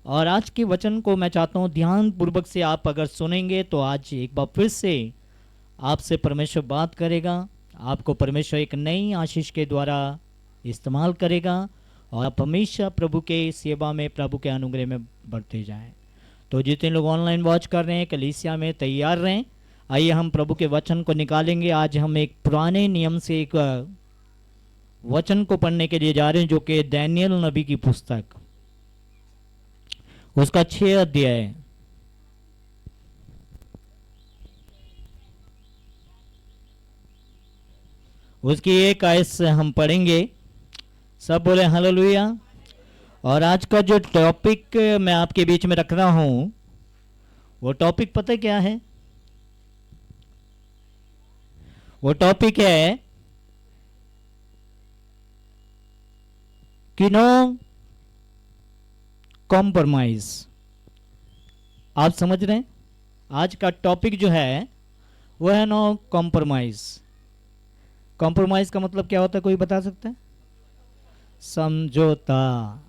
और आज के वचन को मैं चाहता हूँ ध्यान पूर्वक से आप अगर सुनेंगे तो आज एक बार फिर से आपसे परमेश्वर बात करेगा, आपको परमेश्वर एक नई आशीष के द्वारा इस्तेमाल करेगा और आप हमेशा प्रभु के सेवा में, प्रभु के अनुग्रह में बढ़ते जाएं। तो जितने लोग ऑनलाइन वॉच कर रहे हैं, कलीसिया में तैयार रहें। आइए हम प्रभु के वचन को निकालेंगे। आज हम एक पुराने नियम से एक वचन को पढ़ने के लिए जा रहे हैं, जो कि दानियेल नबी की पुस्तक, उसका 6 अध्याय, उसकी 1 आयत से हम पढ़ेंगे। सब बोले हालेलुया। और आज का जो टॉपिक मैं आपके बीच में रख रहा हूं, वो टॉपिक पता है क्या है? वो टॉपिक है कि नो कॉम्प्रोमाइज। आप समझ रहे हैं? आज का टॉपिक जो है वो है नो कॉम्प्रोमाइज। कॉम्प्रोमाइज का मतलब क्या होता है, कोई बता सकता है? समझौता।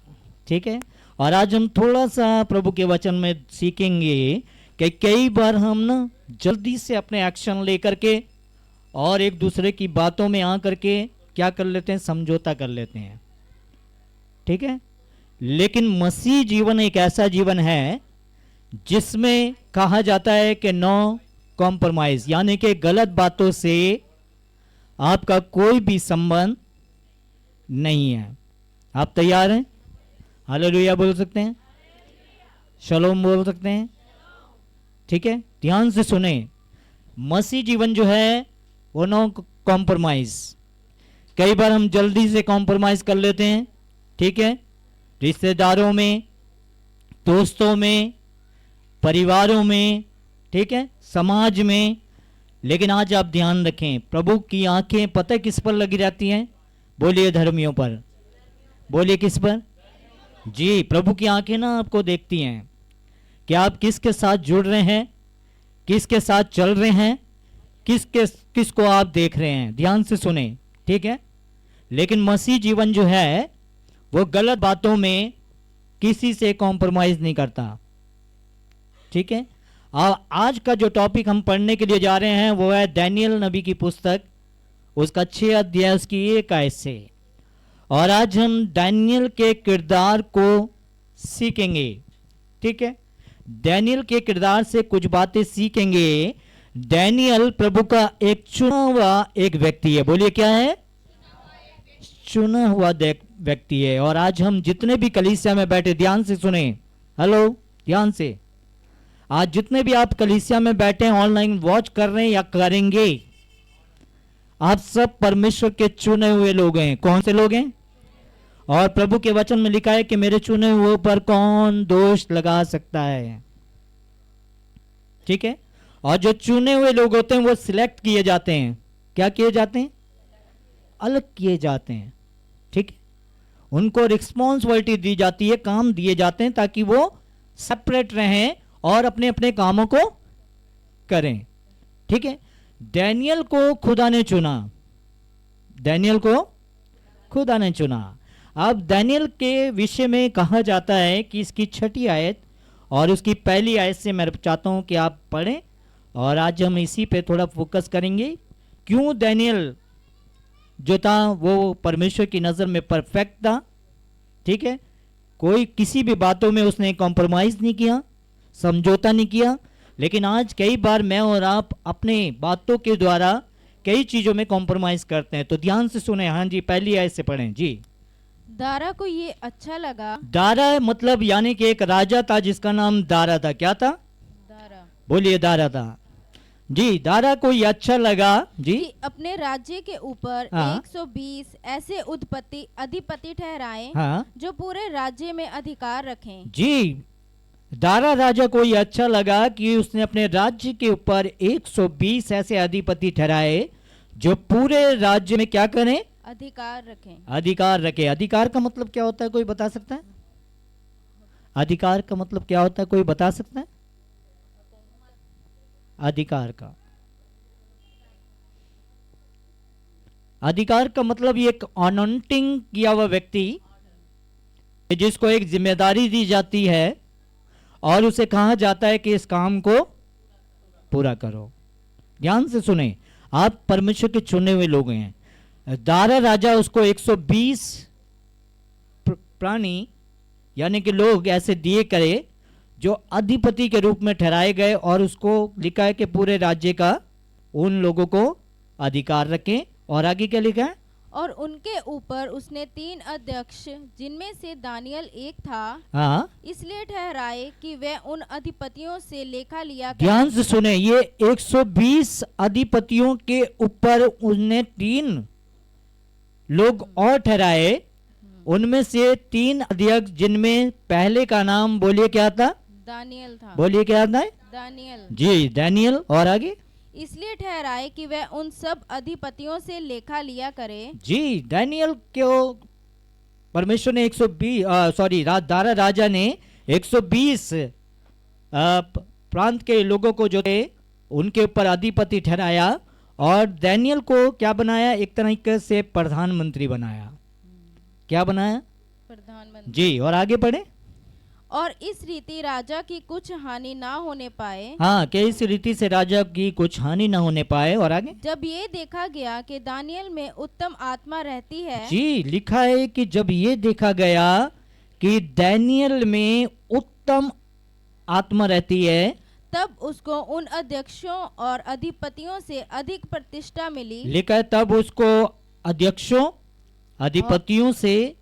ठीक है। और आज हम थोड़ा सा प्रभु के वचन में सीखेंगे कि कई बार हम ना जल्दी से अपने एक्शन लेकर के और एक दूसरे की बातों में आ करके क्या कर लेते हैं, समझौता कर लेते हैं। ठीक है। लेकिन मसीह जीवन एक ऐसा जीवन है जिसमें कहा जाता है कि नो कॉम्प्रोमाइज, यानी कि गलत बातों से आपका कोई भी संबंध नहीं है। आप तैयार हैं? हालेलुया बोल सकते हैं, शलोम बोल सकते हैं। ठीक है, ध्यान से सुने। मसीह जीवन जो है वो नो कॉम्प्रोमाइज। कई बार हम जल्दी से कॉम्प्रोमाइज कर लेते हैं। ठीक है, रिश्तेदारों में, दोस्तों में, परिवारों में, ठीक है, समाज में। लेकिन आज आप ध्यान रखें, प्रभु की आंखें पता है किस पर लगी रहती हैं? बोलिए धर्मियों पर। बोलिए किस पर? जी, प्रभु की आंखें ना आपको देखती हैं कि आप किसके साथ जुड़ रहे हैं, किसके साथ चल रहे हैं, किसको आप देख रहे हैं। ध्यान से सुने। ठीक है। लेकिन मसीह जीवन जो है वो गलत बातों में किसी से कॉम्प्रोमाइज नहीं करता। ठीक है। आज का जो टॉपिक हम पढ़ने के लिए जा रहे हैं वो है दानियेल नबी की पुस्तक, उसका 6 अध्याय, उसकी 1 आयत से। और आज हम दानियेल के किरदार को सीखेंगे। ठीक है, दानियेल के किरदार से कुछ बातें सीखेंगे। दानियेल प्रभु का एक चुना हुआ एक व्यक्ति है। बोलिए क्या है? चुना हुआ व्यक्ति है। और आज हम जितने भी कलीसिया में बैठे, ध्यान से सुने, हेलो, ध्यान से। आज जितने भी आप कलीसिया में बैठे हैं, ऑनलाइन वॉच कर रहे हैं या करेंगे, आप सब परमेश्वर के चुने हुए लोग हैं। कौन से लोग हैं? और प्रभु के वचन में लिखा है कि मेरे चुने हुए पर कौन दोष लगा सकता है। ठीक है। और जो चुने हुए लोग होते हैं वो सिलेक्ट किए जाते हैं। क्या किए जाते हैं? अलग किए जाते हैं। ठीक है। उनको रिस्पॉन्सिबिलिटी दी जाती है, काम दिए जाते हैं ताकि वो सेपरेट रहें और अपने अपने कामों को करें। ठीक है। दानियेल को खुदा ने चुना। दानियेल को खुदा ने चुना। अब दानियेल के विषय में कहा जाता है कि इसकी 6ठी आयत और उसकी 1 आयत से मैं चाहता हूं कि आप पढ़ें। और आज हम इसी पे थोड़ा फोकस करेंगे। क्यों दानियेल जो था वो परमेश्वर की नज़र में परफेक्ट था। ठीक है, कोई किसी भी बातों में उसने कॉम्प्रोमाइज़ नहीं किया, समझौता नहीं किया। लेकिन आज कई बार मैं और आप अपने बातों के द्वारा कई चीज़ों में कॉम्प्रोमाइज़ करते हैं। तो ध्यान से सुने। हाँ जी, 1 आयत से पढ़ें जी। दारा को ये अच्छा लगा। दारा मतलब यानी कि एक राजा था जिसका नाम दारा था। क्या था? दारा। बोलिए दारा था जी। दारा को ये अच्छा लगा जी कि अपने राज्य के ऊपर हाँ। 120 ऐसे अधिपति ठहराएं हाँ जो पूरे राज्य में अधिकार रखें। जी। दारा राजा को ये अच्छा लगा कि उसने अपने राज्य के ऊपर 120 ऐसे अधिपति ठहराए जो पूरे राज्य में क्या करें? अधिकार रखें। अधिकार रखे। अधिकार का मतलब क्या होता है, कोई बता सकता है? अधिकार का मतलब क्या होता है, कोई बता सकता है? अधिकार का मतलब ये एक अनॉइंटिंग किया हुआ व्यक्ति जिसको एक जिम्मेदारी दी जाती है और उसे कहा जाता है कि इस काम को पूरा करो। ध्यान से सुने, आप परमेश्वर के चुने हुए लोग हैं। दारा राजा उसको 120 प्राणी यानी कि लोग ऐसे दिए करे जो अधिपति के रूप में ठहराए गए, और उसको लिखा है कि पूरे राज्य का उन लोगों को अधिकार रखें। और आगे क्या लिखा है? और उनके ऊपर उसने 3 अध्यक्ष, जिनमें से दानियल एक था, हाँ, इसलिए ठहराए कि वे उन अधिपतियों से लेखा लिया करें। ध्यान से सुने, ये 120 अधिपतियों के ऊपर उसने 3 लोग और ठहराए। उनमें से 3 अध्यक्ष, जिनमें पहले का नाम बोलिए क्या था? दानियल था। बोलिए क्या था? दानियल। जी, दानियल। और आगे? इसलिए ठहराए कि वे उन सब अधिपतियों से लेखा लिया करे। जी, दानियल को परमेश्वर ने 120 दारा राजा ने 120 प्रांत के लोगों को जो थे उनके ऊपर अधिपति ठहराया, और दानियल को क्या बनाया? एक तरीके से प्रधानमंत्री बनाया। क्या बनाया? प्रधानमंत्री। जी, और आगे पढ़े। और इस रीति राजा की कुछ हानि ना होने पाए। हाँ, कि इस रीति से राजा की कुछ हानि ना होने पाए। और आगे? जब ये देखा गया कि दानियल में उत्तम आत्मा रहती है। जी, लिखा है कि जब ये देखा गया कि दानियल में उत्तम आत्मा रहती है, तब उसको उन अध्यक्षों और अधिपतियों से अधिक प्रतिष्ठा मिली। लिखा है तब उसको अध्यक्षों अधिपतियों से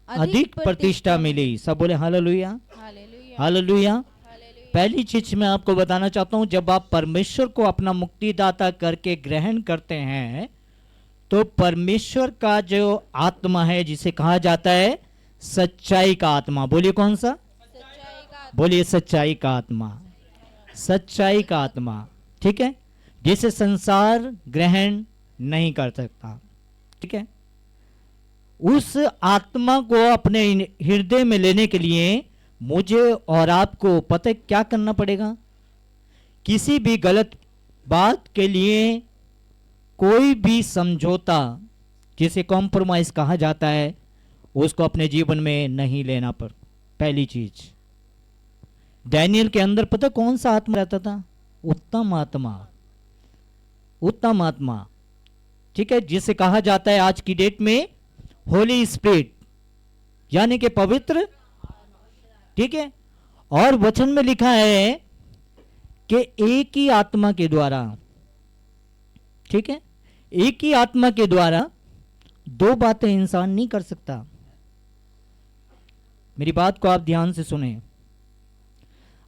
अधिक प्रतिष्ठा मिली। सब बोले हालेलुया, हालेलुया, हालेलुया। हालेलुया। पहली चीज मैं आपको बताना चाहता हूं, जब आप परमेश्वर को अपना मुक्तिदाता करके ग्रहण करते हैं तो परमेश्वर का जो आत्मा है, जिसे कहा जाता है सच्चाई का आत्मा, बोलिए कौन सा? सच्चाई का। बोलिए सच्चाई का आत्मा, सच्चाई का आत्मा, ठीक है, जिसे संसार ग्रहण नहीं कर सकता, ठीक है। उस आत्मा को अपने हृदय में लेने के लिए मुझे और आपको पता है क्या करना पड़ेगा? किसी भी गलत बात के लिए कोई भी समझौता, जिसे कॉम्प्रोमाइज कहा जाता है, उसको अपने जीवन में नहीं लेना पड़। पहली चीज, दानियल के अंदर पता कौन सा आत्मा रहता था? उत्तम आत्मा, उत्तम आत्मा, ठीक है, जिसे कहा जाता है आज की डेट में होली स्पिरिट, यानी कि पवित्र, ठीक है। और वचन में लिखा है कि एक ही आत्मा के द्वारा, ठीक है, एक ही आत्मा के द्वारा 2 बातें इंसान नहीं कर सकता। मेरी बात को आप ध्यान से सुने।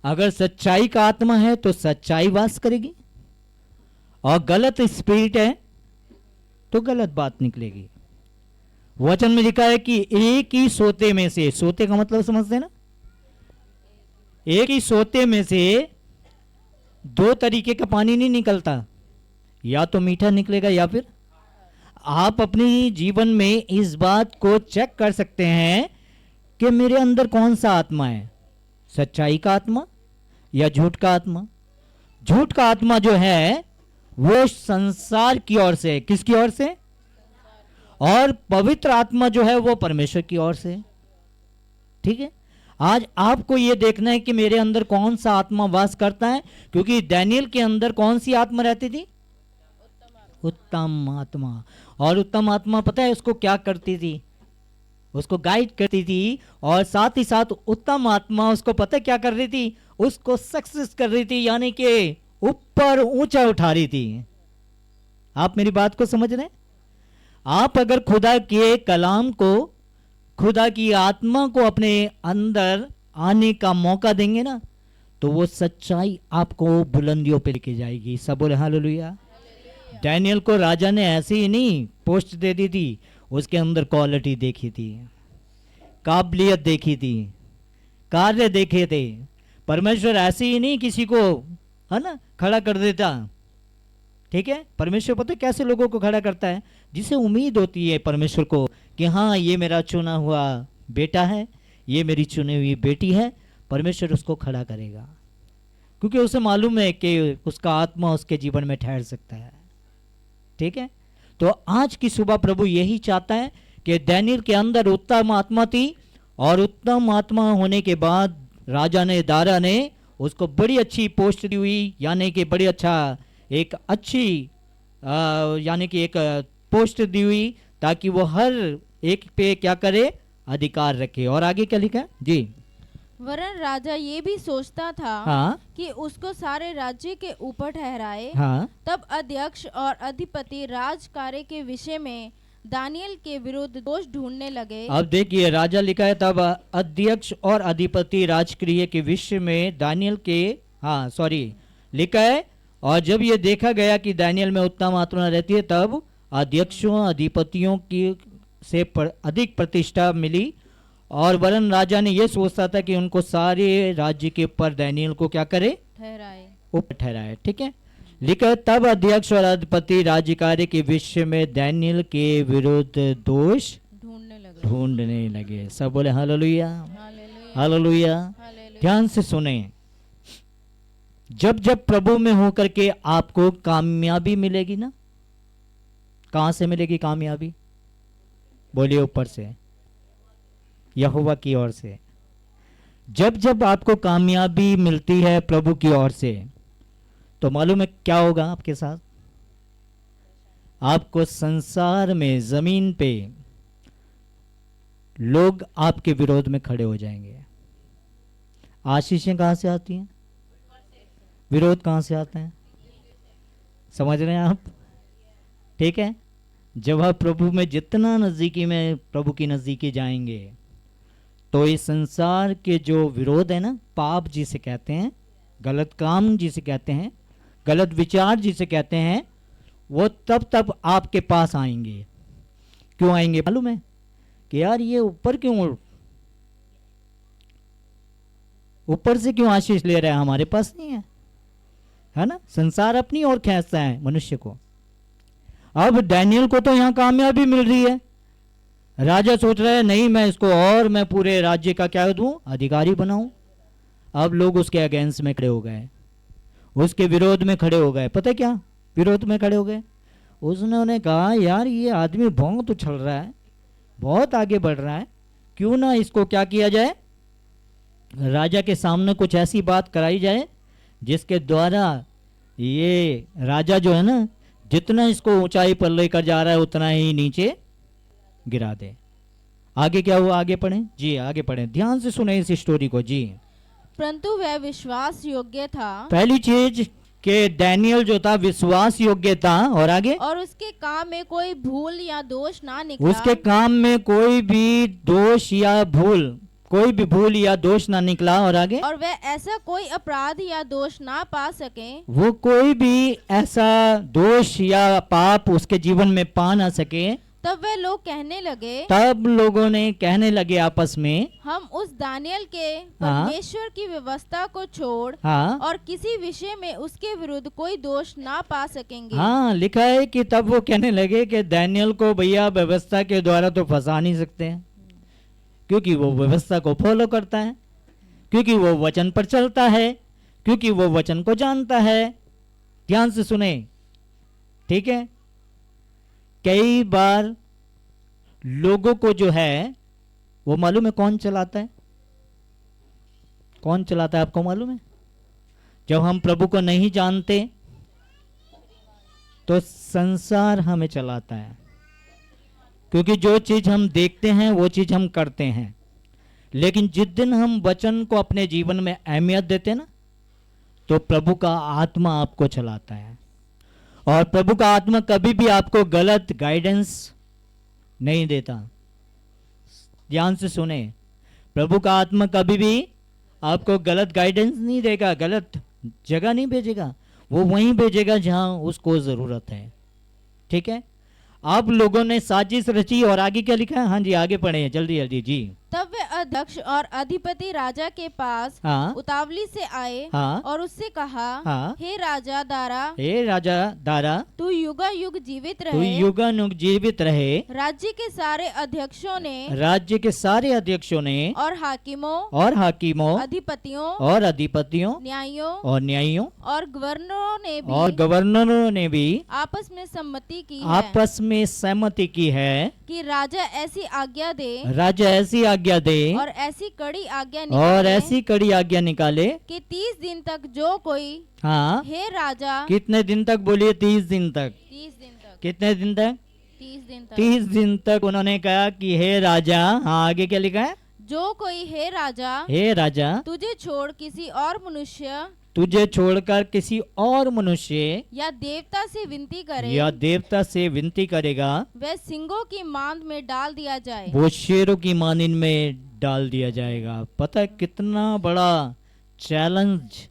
अगर सच्चाई का आत्मा है तो सच्चाई वास करेगी, और गलत स्पिरिट है तो गलत बात निकलेगी। वचन में लिखा है कि एक ही सोते में से, सोते का मतलब समझते हैं ना, एक ही सोते में से 2 तरीके का पानी नहीं निकलता, या तो मीठा निकलेगा या फिर। आप अपनी जीवन में इस बात को चेक कर सकते हैं कि मेरे अंदर कौन सा आत्मा है, सच्चाई का आत्मा या झूठ का आत्मा। झूठ का आत्मा जो है वो संसार की ओर से, किसकी ओर से? और पवित्र आत्मा जो है वो परमेश्वर की ओर से, ठीक है। आज आपको यह देखना है कि मेरे अंदर कौन सा आत्मा वास करता है, क्योंकि दानियल के अंदर कौन सी आत्मा रहती थी? उत्तम आत्मा। और उत्तम आत्मा पता है उसको क्या करती थी? उसको गाइड करती थी, और साथ ही साथ उत्तम आत्मा उसको पता है क्या कर रही थी? उसको सक्सेस कर रही थी, यानी कि ऊपर ऊंचा उठा रही थी। आप मेरी बात को समझ रहे हैं? आप अगर खुदा के कलाम को, खुदा की आत्मा को अपने अंदर आने का मौका देंगे ना, तो वो सच्चाई आपको बुलंदियों पे लेके जाएगी। सब बोले हालेलुया। दानियल को राजा ने ऐसे ही नहीं पोस्ट दे दी थी, उसके अंदर क्वालिटी देखी थी, काबिलियत देखी थी, कार्य देखे थे। परमेश्वर ऐसे ही नहीं किसी को, है ना, खड़ा कर देता, ठीक है। परमेश्वर पता है कैसे लोगों को खड़ा करता है? जिसे उम्मीद होती है परमेश्वर को कि हाँ ये मेरा चुना हुआ बेटा है, ये मेरी चुनी हुई बेटी है, परमेश्वर उसको खड़ा करेगा, क्योंकि उसे मालूम है कि उसका आत्मा उसके जीवन में ठहर सकता है, ठीक है। तो आज की सुबह प्रभु यही चाहता है कि दानियल के अंदर उत्तम आत्मा थी, और उत्तम आत्मा होने के बाद राजा ने दारा ने उसको बड़ी अच्छी पोस्ट दी हुई, यानी कि बड़ी अच्छा एक अच्छी यानी कि एक पोस्ट दी हुई, ताकि वो हर एक पे क्या करे, अधिकार रखे। और आगे क्या लिखा है जी? वरन राजा ये भी सोचता था हाँ कि उसको सारे राज्य के ऊपर ठहराए। हाँ तब अध्यक्ष और अधिपति राज कार्य के विषय में दानियल के विरुद्ध दोष ढूंढने लगे। अब देखिए राजा लिखा है, तब अध्यक्ष और अधिपति राजक्रिय के विषय में दानियल के लिखा है। और जब ये देखा गया कि दानियल में उत्तम आत्मा रहती है, तब अध्यक्षों अधिपतियों की से अधिक प्रतिष्ठा मिली। और वरन राजा ने यह सोचता था कि उनको सारे राज्य के ऊपर दानियल को क्या करे, ठहराए। ऊपर ठहराए। ठीक है, लिखा है, तब अध्यक्ष और अधिपति राज्य कार्य के विषय में दानियल के विरुद्ध दोष ढूंढने लगे। सब बोले हालेलुया, हालेलुया। ध्यान से सुने, जब जब प्रभु में होकर के आपको कामयाबी मिलेगी ना, कहां से मिलेगी कामयाबी? बोलिए ऊपर से, यहोवा की ओर से। जब जब आपको कामयाबी मिलती है प्रभु की ओर से, तो मालूम है क्या होगा आपके साथ? आपको संसार में, जमीन पे लोग आपके विरोध में खड़े हो जाएंगे। आशीषें कहां से आती हैं? विरोध कहां से आते हैं? समझ रहे हैं आप? ठीक है, जब आप प्रभु में जितना नजदीकी में प्रभु की नजदीकी जाएंगे, तो इस संसार के जो विरोध है ना, पाप जिसे कहते हैं, गलत काम जिसे कहते हैं, गलत विचार जिसे कहते हैं, वो तब आपके पास आएंगे। क्यों आएंगे मालूम है? कि यार ये ऊपर क्यों, ऊपर से क्यों आशीष ले रहा है, हमारे पास नहीं है ना? संसार अपनी ओर खींचता है मनुष्य को। अब डैनियल को तो यहाँ कामयाबी मिल रही है, राजा सोच रहा है नहीं मैं इसको और मैं पूरे राज्य का क्या दूं, अधिकारी बनाऊं। अब लोग उसके अगेंस्ट में खड़े हो गए, उसके विरोध में खड़े हो गए। पता है क्या विरोध में खड़े हो गए? उसने कहा यार ये आदमी भोंग तो चल रहा है, बहुत आगे बढ़ रहा है, क्यों ना इसको क्या किया जाए, राजा के सामने कुछ ऐसी बात कराई जाए जिसके द्वारा ये राजा जो है ना, जितना इसको ऊंचाई पर लेकर जा रहा है उतना ही नीचे गिरा दे। आगे क्या हुआ? आगे पढ़ें जी, आगे पढ़ें, ध्यान से सुने इस स्टोरी को जी। परंतु वह विश्वास योग्य था। पहली चीज कि डैनियल जो था विश्वास योग्य था, और आगे, और उसके काम में कोई भूल या दोष ना निकला। उसके काम में कोई भी दोष या भूल, कोई भी भूल या दोष ना निकला। और आगे, और वह ऐसा कोई अपराध या दोष ना पा सके, वो कोई भी ऐसा दोष या पाप उसके जीवन में पा ना सके। तब वे लोग कहने लगे, तब लोगों ने कहने लगे आपस में, हम उस दानियल के परमेश्वर की व्यवस्था को छोड़ और किसी विषय में उसके विरुद्ध कोई दोष ना पा सकेंगे। हाँ, लिखा है कि तब वो कहने लगे कि दानियल को भैया व्यवस्था के द्वारा तो फंसा नहीं सकते हैं, क्योंकि वो व्यवस्था को फॉलो करता है, क्योंकि वो वचन पर चलता है, क्योंकि वो वचन को जानता है। ध्यान से सुने, ठीक है। कई बार लोगों को जो है वो मालूम है कौन चलाता है? कौन चलाता है आपको मालूम है? जब हम प्रभु को नहीं जानते तो संसार हमें चलाता है, क्योंकि जो चीज हम देखते हैं वो चीज हम करते हैं। लेकिन जिस दिन हम वचन को अपने जीवन में अहमियत देते हैं ना, तो प्रभु का आत्मा आपको चलाता है। और प्रभु का आत्मा कभी भी आपको गलत गाइडेंस नहीं देता। ध्यान से सुने, प्रभु का आत्मा कभी भी आपको गलत गाइडेंस नहीं देगा, गलत जगह नहीं भेजेगा, वो वहीं भेजेगा जहां उसको जरूरत है। ठीक है, आप लोगों ने साजिश रची। और आगे क्या लिखा है? हाँ जी, आगे पढ़े जल्दी जल्दी जी। तब वे अध्यक्ष और अधिपति राजा के पास उतावली से आए और उससे कहा, हे राजा दारा, हे राजा दारा, तू युगायुग जीवित रहे, तू युगानुग जीवित रहे। राज्य के सारे अध्यक्षों ने और हाकिमों और अधिपतियों न्यायियों और गवर्नरों ने भी आपस में सहमति की है कि राजा ऐसी आज्ञा दे और ऐसी कड़ी आज्ञा और निकाले ऐसी कड़ी आज्ञा निकाले कि 30 दिन तक जो कोई हाँ हे राजा कितने दिन तक बोलिए 30 दिन तक 30 दिन तक कितने दिन तक 30 दिन तक 30 दिन तक उन्होंने कहा कि हे राजा हाँ आगे क्या लिखा है जो कोई हे राजा तुझे छोड़ किसी और मनुष्य तुझे छोड़कर किसी और मनुष्य या देवता से विनती करे या देवता से विनती करेगा वह सिंगों की मांद में डाल दिया जाए वो शेरों की मानिन में डाल दिया जाएगा। पता है कितना बड़ा चैलेंज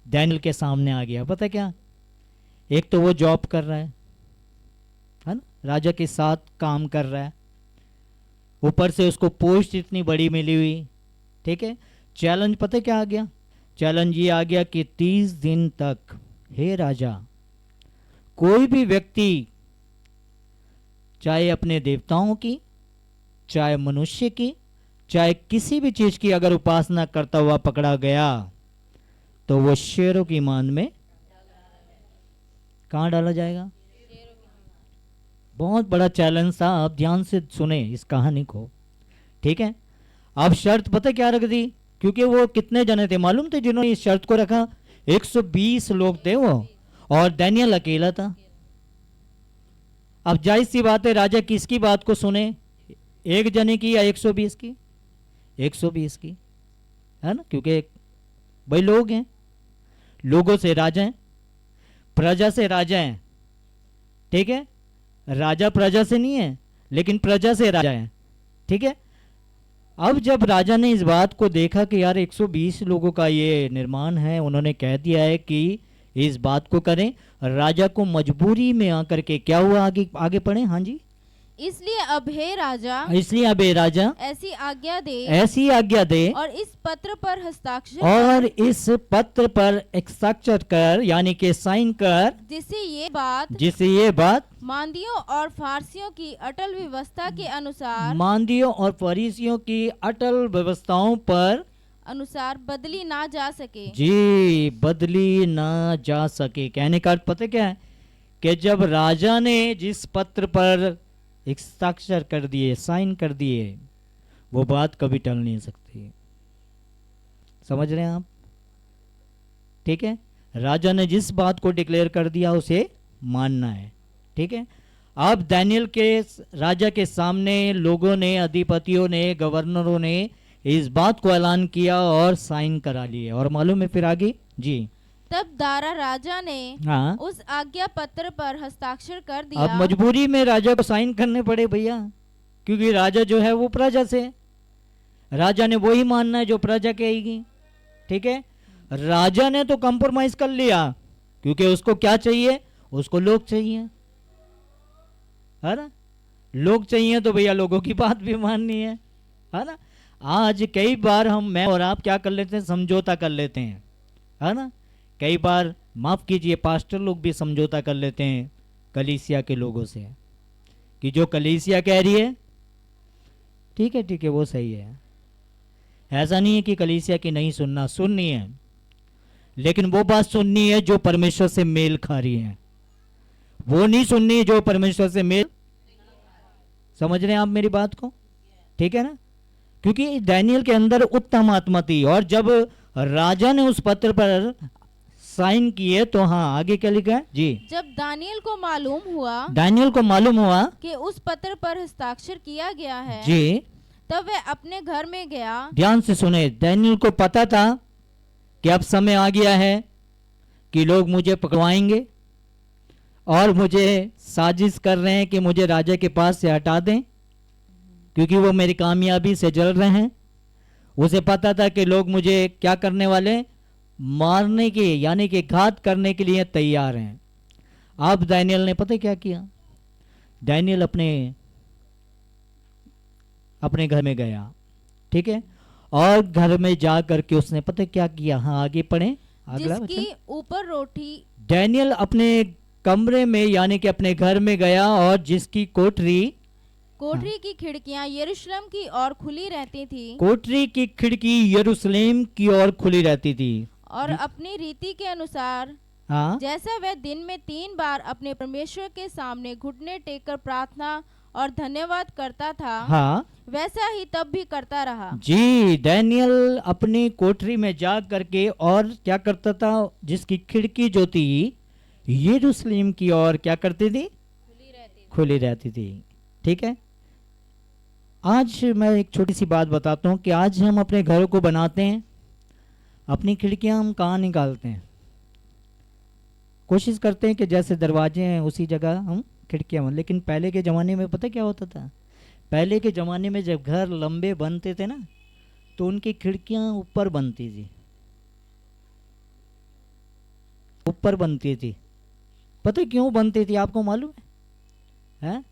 डैनियल के सामने आ गया। पता है क्या, एक तो वो जॉब कर रहा है ना, राजा के साथ काम कर रहा है, ऊपर से उसको पोस्ट इतनी बड़ी मिली हुई। ठीक है, चैलेंज पता है क्या आ गया, चैलेंज ये आ गया कि 30 दिन तक हे राजा कोई भी व्यक्ति चाहे अपने देवताओं की चाहे मनुष्य की चाहे किसी भी चीज की अगर उपासना करता हुआ पकड़ा गया तो वो शेरों की मान में कहां डाला जाएगा। बहुत बड़ा चैलेंज था। आप ध्यान से सुने इस कहानी को। ठीक है, अब शर्त पता क्या रख दी, क्योंकि वो कितने जने थे मालूम थे जिन्होंने इस शर्त को रखा, 120 लोग थे वो और डैनियल अकेला था। अब जाहिर सी बात है राजा किसकी बात को सुने, एक जने की या 120 की, 120 की, है ना, क्योंकि भाई लोग हैं, लोगों से राजा हैं, प्रजा से राजा हैं। ठीक है, राजा प्रजा से नहीं है लेकिन प्रजा से राजा है। ठीक है, अब जब राजा ने इस बात को देखा कि यार 120 लोगों का ये निर्माण है, उन्होंने कह दिया है कि इस बात को करें, राजा को मजबूरी में आकर के क्या हुआ, आगे पढ़े। हाँ जी, इसलिए अब हे राजा ऐसी आज्ञा दे और इस पत्र पर हस्ताक्षर कर यानी कि साइन कर, जिससे ये बात मांदियों और फारसियों की अटल व्यवस्था के अनुसार मांदियों और फरीसियों की अटल व्यवस्थाओं पर अनुसार बदली ना जा सके। जी, बदली ना जा सके। कहने का अर्थ पता क्या है कि जब राजा ने जिस पत्र पर हस्ताक्षर कर दिए, साइन कर दिए, वो बात कभी टल नहीं सकती। समझ रहे हैं आप। ठीक है, राजा ने जिस बात को डिक्लेयर कर दिया उसे मानना है। ठीक है, अब डैनियल के राजा के सामने लोगों ने, अधिपतियों ने, गवर्नरों ने इस बात को ऐलान किया और साइन करा लिए। और मालूम है फिर आगे जी, तब दारा राजा ने उस आज्ञा पत्र पर हस्ताक्षर कर दिया। अब मजबूरी में राजा को साइन करने पड़े भैया, क्योंकि राजा जो है वो प्रजा से, राजा ने वही मानना है जो प्रजा कहेगी। ठीक है, राजा ने तो कंप्रोमाइज कर लिया, क्योंकि उसको क्या चाहिए, उसको लोग चाहिए, है ना, लोग चाहिए तो भैया लोगों की बात भी माननी है ना। आज कई बार मैं और आप क्या कर लेते हैं, समझौता कर लेते हैं, है ना। कई बार माफ कीजिए पास्टर लोग भी समझौता कर लेते हैं कलीसिया के लोगों से, कि जो कलीसिया कह रही है ठीक है वो सही है। ऐसा नहीं है कि कलीसिया की नहीं सुननी है, लेकिन वो बात सुननी है जो परमेश्वर से मेल खा रही है, वो नहीं सुननी है जो परमेश्वर से मेल। समझ रहे हैं आप मेरी बात को। ठीक है ना, क्योंकि डैनियल के अंदर उत्तम आत्मा थी। और जब राजा ने उस पत्र पर साइन किए तो हाँ आगे क्या लिखा है जी, जब दानियल को मालूम हुआ कि उस पत्र पर हस्ताक्षर किया गया है जी, तब वह अपने घर में गया। ध्यान से सुने, डैनियल को पता था कि अब समय आ गया है कि लोग मुझे पकड़वाएंगे और मुझे साजिश कर रहे हैं कि मुझे राजा के पास से हटा दें, क्योंकि वो मेरी कामयाबी से जल रहे हैं। उसे पता था कि लोग मुझे क्या करने वाले, मारने के यानी कि घात करने के लिए तैयार हैं। अब डैनियल ने पता क्या किया, डैनियल अपने घर में गया। ठीक है, और घर में जा करके उसने पता क्या किया, हाँ आगे पढ़े अगला। जिसकी ऊपर रोटी, डैनियल अपने कमरे में यानी कि अपने घर में गया और जिसकी कोठरी की खिड़कियां यरूशलेम की ओर खुली रहती थी, कोठरी की खिड़की यरूशलेम की ओर खुली रहती थी। और अपनी रीति के अनुसार जैसा वह दिन में 3 बार अपने परमेश्वर के सामने घुटने टेक कर प्रार्थना और धन्यवाद करता था, हाँ वैसा ही तब भी करता रहा। जी, डैनियल अपनी कोठरी में जा करके और क्या करता था, जिसकी खिड़की जो थी यरूशलेम की ओर क्या करती थी, खुली रहती थी। ठीक है, आज मैं एक छोटी सी बात बताता हूँ कि आज हम अपने घरों को बनाते हैं, अपनी खिड़कियां हम कहाँ निकालते हैं, कोशिश करते हैं कि जैसे दरवाजे हैं उसी जगह हम खिड़कियां, लेकिन पहले के ज़माने में पता क्या होता था, पहले के ज़माने में जब घर लंबे बनते थे ना तो उनकी खिड़कियां ऊपर बनती थी, ऊपर बनती थी। पता क्यों बनती थी, आपको मालूम है?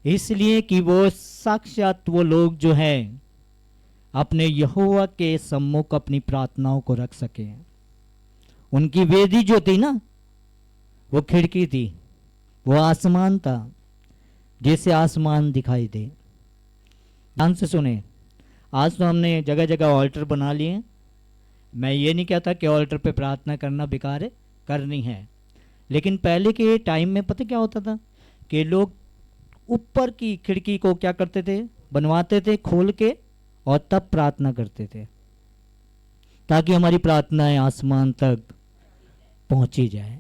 इसलिए कि वो साक्षात वो लोग जो है अपने यहोवा के सम्मुख अपनी प्रार्थनाओं को रख सके। उनकी वेदी जो थी ना वो खिड़की थी, वो आसमान था जैसे आसमान दिखाई दे। ध्यान से सुने, आज तो हमने जगह जगह ऑल्टर बना लिए। मैं ये नहीं कहता कि ऑल्टर पे प्रार्थना करना बेकार है, करनी है, लेकिन पहले के टाइम में पता क्या होता था कि लोग ऊपर की खिड़की को क्या करते थे, बनवाते थे खोल के, और तब प्रार्थना करते थे ताकि हमारी प्रार्थनाएं आसमान तक पहुंची जाए।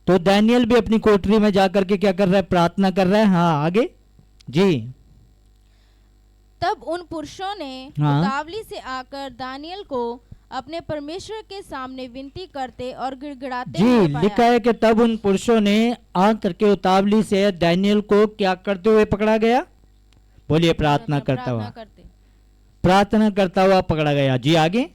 तो डैनियल भी अपनी कोठरी में जाकर के क्या कर रहा है, प्रार्थना कर रहा है। हाँ आगे जी। तब उन पुरुषों ने हाँ। उतावली से आकर दानियल को अपने परमेश्वर के सामने विनती करते और गिड़गिड़ाते जी, हुए पाया। लिखा है कि तब उन पुरुषों ने आकर के उतावली से डैनियल को क्या करते हुए पकड़ा गया, बोलिए प्रार्थना करता हुआ, प्रार्थना करता हुआ पकड़ा गया। जी आगे।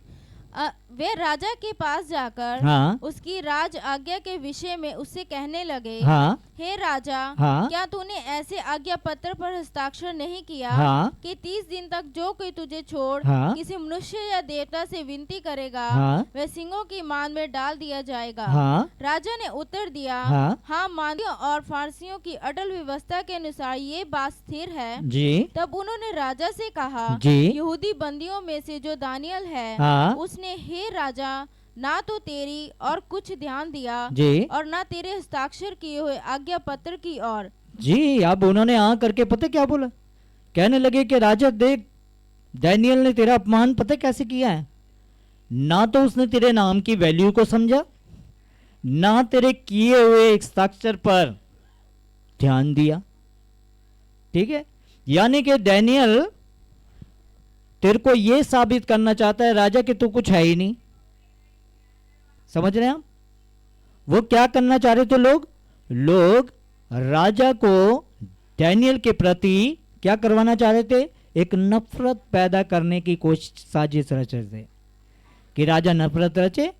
वे राजा के पास जाकर हाँ। उसकी राज आज्ञा के विषय में उससे कहने लगे, हाँ। हे राजा, हाँ। क्या तूने ऐसे आज्ञा पत्र पर हस्ताक्षर नहीं किया हाँ। कि 30 दिन तक जो कोई तुझे छोड़ हाँ। किसी मनुष्य या देवता से विनती करेगा, हाँ। वह सिंहों की मान में डाल दिया जाएगा। हाँ। राजा ने उत्तर दिया, हाँ। मादियों और फारसियों की अटल व्यवस्था के अनुसार ये बात स्थिर है। जी। तब उन्होंने राजा से कहा, जी। यहूदी बंदियों में से जो दानियल है, हाँ। उसने हे राजा ना तो तेरी और कुछ ध्यान दिया जी। और ना तेरे हस्ताक्षर किए हुए आज्ञा पत्र की ओर। जी, अब उन्होंने आ करके पता क्या बोला, कहने लगे कि राजा देख, डैनियल ने तेरा अपमान पता कैसे किया है, ना तो उसने तेरे नाम की वैल्यू को समझा, ना तेरे किए हुए हस्ताक्षर पर ध्यान दिया। ठीक है, यानी कि डैनियल तेरे को यह साबित करना चाहता है राजा कि तू कुछ है ही नहीं। समझ रहे हैं आप? वो क्या करना चाह रहे थे, लोग राजा को डैनियल के प्रति क्या करवाना चाह रहे थे, एक नफरत पैदा करने की कोशिश, साजिश रच रहे थे कि राजा नफरत रचे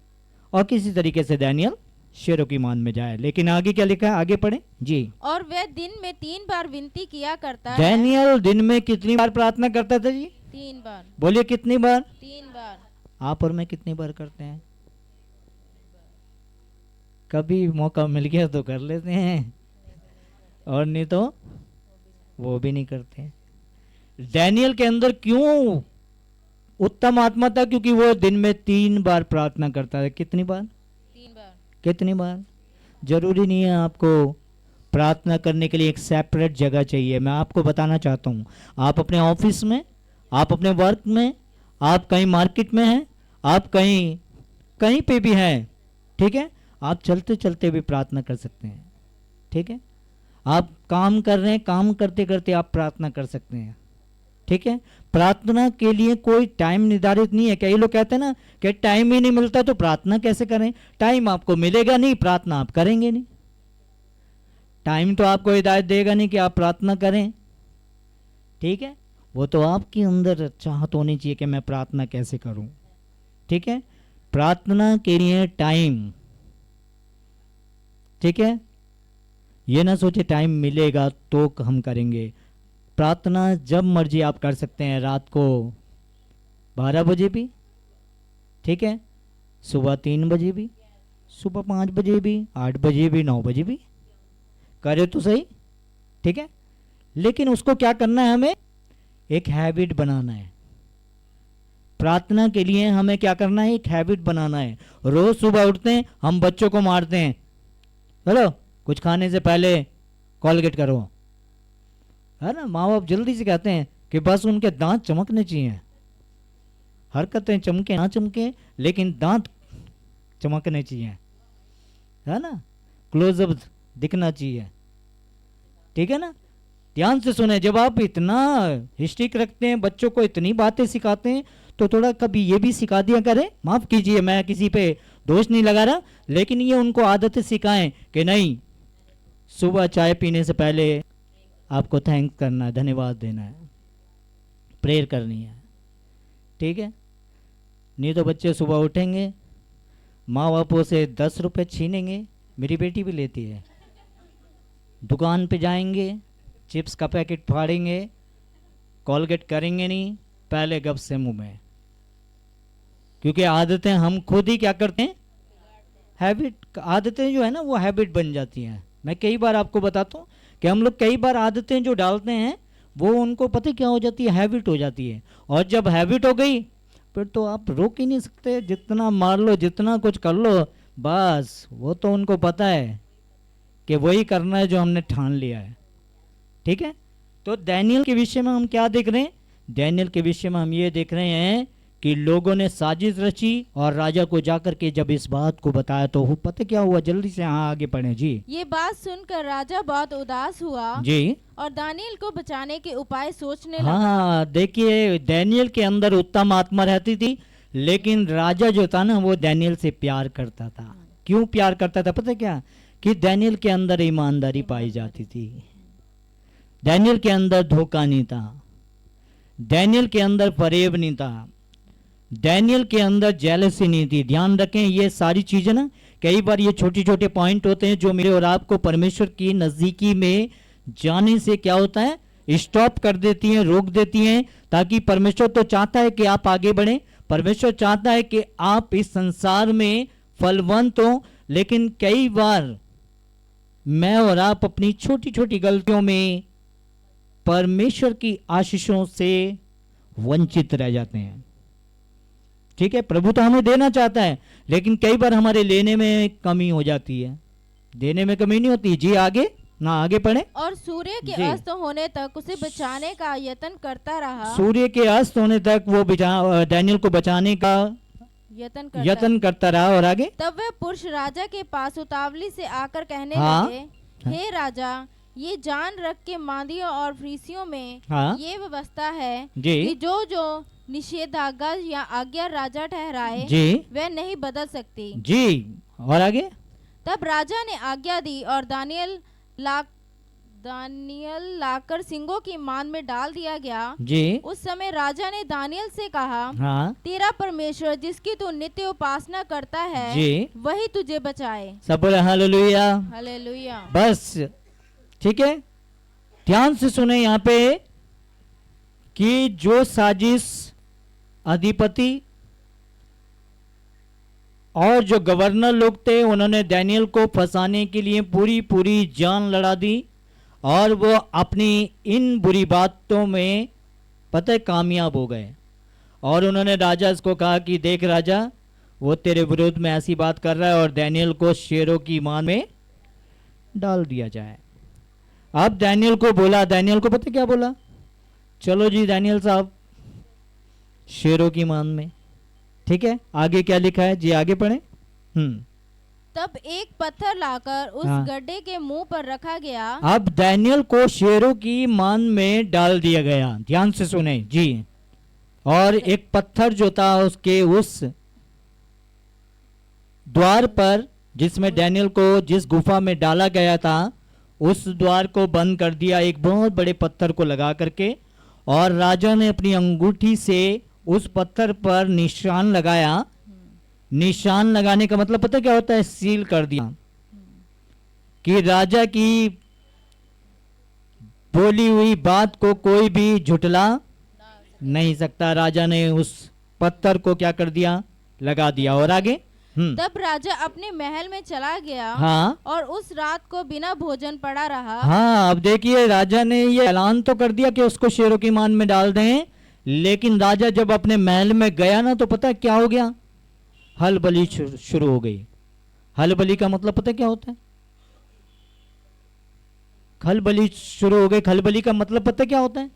और किसी तरीके से डैनियल शेरों की मान में जाए। लेकिन आगे क्या लिखा है, आगे पढ़े जी। और वह दिन में 3 बार विनती किया करता है। डैनियल दिन में कितनी बार प्रार्थना करता था जी? 3 बार। बोलिए कितनी बार? 3 बार। आप और मैं कितनी बार करते हैं? कभी मौका मिल गया तो कर लेते हैं, और नहीं तो वो भी नहीं करते हैं। डैनियल के अंदर क्यों उत्तम आत्मा था? क्योंकि वो दिन में 3 बार प्रार्थना करता है। कितनी बार? 3 बार। कितनी बार? जरूरी नहीं है आपको प्रार्थना करने के लिए एक सेपरेट जगह चाहिए। मैं आपको बताना चाहता हूँ, आप अपने ऑफिस में, आप अपने वर्क में, आप कहीं मार्केट में हैं, आप कहीं पे भी हैं, ठीक है, आप चलते चलते भी प्रार्थना कर सकते हैं। ठीक है, आप काम कर रहे हैं, काम करते करते आप प्रार्थना कर सकते हैं। ठीक है, प्रार्थना के लिए कोई टाइम निर्धारित नहीं है। कई लोग कहते हैं ना कि टाइम ही नहीं मिलता तो प्रार्थना कैसे करें। टाइम आपको मिलेगा नहीं, प्रार्थना आप करेंगे नहीं। टाइम तो आपको हिदायत देगा नहीं कि आप प्रार्थना करें। ठीक है, वो तो आपके अंदर चाहत होनी चाहिए कि मैं प्रार्थना कैसे करूं। ठीक है, प्रार्थना के लिए टाइम, ठीक है, ये ना सोचे टाइम मिलेगा तो हम करेंगे। प्रार्थना जब मर्जी आप कर सकते हैं, रात को 12 बजे भी, ठीक है, सुबह 3 बजे भी, सुबह 5 बजे भी, 8 बजे भी, 9 बजे भी, करे तो सही। ठीक है, लेकिन उसको क्या करना है, हमें एक हैबिट बनाना है। प्रार्थना के लिए हमें क्या करना है, एक हैबिट बनाना है। रोज सुबह उठते हैं, हम बच्चों को मारते हैं, चलो कुछ खाने से पहले कॉलगेट करो, है ना। माँ बाप जल्दी से कहते हैं कि बस उनके दांत चमकने चाहिए, हरकतें चमके ना चमके लेकिन दांत चमकने चाहिए, है ना, क्लोजअप दिखना चाहिए, ठीक है ना। ध्यान से सुने, जब आप इतना हिस्ट्रिक रखते हैं, बच्चों को इतनी बातें सिखाते हैं, तो थोड़ा कभी ये भी सिखा दिया करें। माफ कीजिए, मैं किसी पे दोष नहीं लगा रहा, लेकिन ये उनको आदतें सिखाएं कि नहीं, सुबह चाय पीने से पहले आपको थैंक करना है, धन्यवाद देना है, प्रेयर करनी है, ठीक है। नहीं तो बच्चे सुबह उठेंगे, माँ बापों से 10 रुपये छीनेंगे, मेरी बेटी भी लेती है, दुकान पे जाएंगे, चिप्स का पैकेट फाड़ेंगे, कॉलगेट करेंगे नहीं, पहले गप से मुंह में, क्योंकि आदतें हम खुद ही क्या करते हैं, हैबिट, आदतें जो है ना वो हैबिट बन जाती हैं। मैं कई बार आपको बताता हूँ कि हम लोग कई बार आदतें जो डालते हैं वो उनको पता क्या हो जाती है, हैबिट हो जाती है। और जब हैबिट हो गई फिर तो आप रोक ही नहीं सकते, जितना मार लो, जितना कुछ कर लो, बस वो तो उनको पता है कि वही करना है जो हमने ठान लिया है, ठीक है। तो डैनियल के विषय में हम क्या देख रहे हैं, डैनियल के विषय में हम ये देख रहे हैं कि लोगों ने साजिश रची और राजा को जाकर के जब इस बात को बताया तो पता क्या हुआ, जल्दी से हाँ आगे पढ़े जी। ये बात सुनकर राजा बहुत उदास हुआ जी, और दानियल को बचाने के उपाय सोचने लगा। हाँ देखिए, डैनियल के अंदर उत्तम आत्मा रहती थी, लेकिन राजा जो था ना वो डैनियल से प्यार करता था। क्यों प्यार करता था पता क्या, कि डैनियल के अंदर ईमानदारी पाई जाती थी, डैनियल के अंदर धोखा नहीं था, डैनियल के अंदर फरेब नहीं था, डैनियल के अंदर जेलसी नहीं थी। ध्यान रखें, ये सारी चीजें ना, कई बार ये छोटे छोटे पॉइंट होते हैं जो मेरे और आपको परमेश्वर की नजदीकी में जाने से क्या होता है, स्टॉप कर देती हैं, रोक देती हैं, ताकि परमेश्वर तो चाहता है कि आप आगे बढ़ें, परमेश्वर चाहता है कि आप इस संसार में फलवंत हो, लेकिन कई बार मैं और आप अपनी छोटी छोटी गलतियों में परमेश्वर की आशीषों से वंचित रह जाते हैं, ठीक है। प्रभु तो हमें देना चाहता है, लेकिन कई बार हमारे लेने में कमी हो जाती है, देने में कमी नहीं होती जी। आगे ना, आगे पढ़े। और सूर्य के अस्त होने तक उसे बचाने का यत्न करता रहा, सूर्य के अस्त होने तक वो डैनियल को बचाने का यत्न करता रहा। और आगे, तब वह पुरुष राजा के पास उतावली से आकर कहने लगे, हे राजा, ये जान रख के मादियों और फरीसियों में ये व्यवस्था है कि जो जो निषेधाज्ञा या आज्ञा राजा ठहराए वह नहीं बदल सकती जी। और आगे, तब राजा ने आज्ञा दी और दानियल लाकर सिंगों की मान में डाल दिया गया जी। उस समय राजा ने दानियल से कहा, तेरा परमेश्वर जिसकी तू नित्य उपासना करता है जी, वही तुझे बचाए। सब बोले हालेलुया, हालेलुया। बस ठीक है, ध्यान से सुने यहाँ पे कि जो साजिश अधिपति और जो गवर्नर लोग थे, उन्होंने डैनियल को फंसाने के लिए पूरी पूरी जान लड़ा दी, और वो अपनी इन बुरी बातों में पता है कामयाब हो गए। और उन्होंने राजा को कहा कि देख राजा, वो तेरे विरोध में ऐसी बात कर रहा है और डैनियल को शेरों की मान में डाल दिया जाए। अब डैनियल को बोला, डैनियल को पता क्या बोला, चलो जी डैनियल साहब शेरों की मान में, ठीक है। आगे क्या लिखा है जी, आगे पढ़े। तब एक पत्थर लाकर उस गड्ढे के मुंह पर रखा गया। अब डैनियल को शेरों की मान में डाल दिया गया, ध्यान से सुने जी। और एक पत्थर जो था उसके उस द्वार पर जिसमें डैनियल को जिस गुफा में डाला गया था, उस द्वार को बंद कर दिया एक बहुत बड़े पत्थर को लगा करके। और राजा ने अपनी अंगूठी से उस पत्थर पर निशान लगाया। निशान लगाने का मतलब पता क्या होता है, सील कर दिया कि राजा की बोली हुई बात को कोई भी झुटला नहीं सकता। राजा ने उस पत्थर को क्या कर दिया, लगा दिया। और आगे, तब राजा अपने महल में चला गया और उस रात को बिना भोजन पड़ा रहा। अब देखिए, राजा ने ये ऐलान तो कर दिया कि उसको शेरों की मान में डाल दें, लेकिन राजा जब अपने महल में गया ना, तो पता क्या हो गया, हलबली शुरू हो गई। हलबली का मतलब पता क्या होता है, खलबली शुरू हो गई। खलबली का मतलब पता क्या होता है?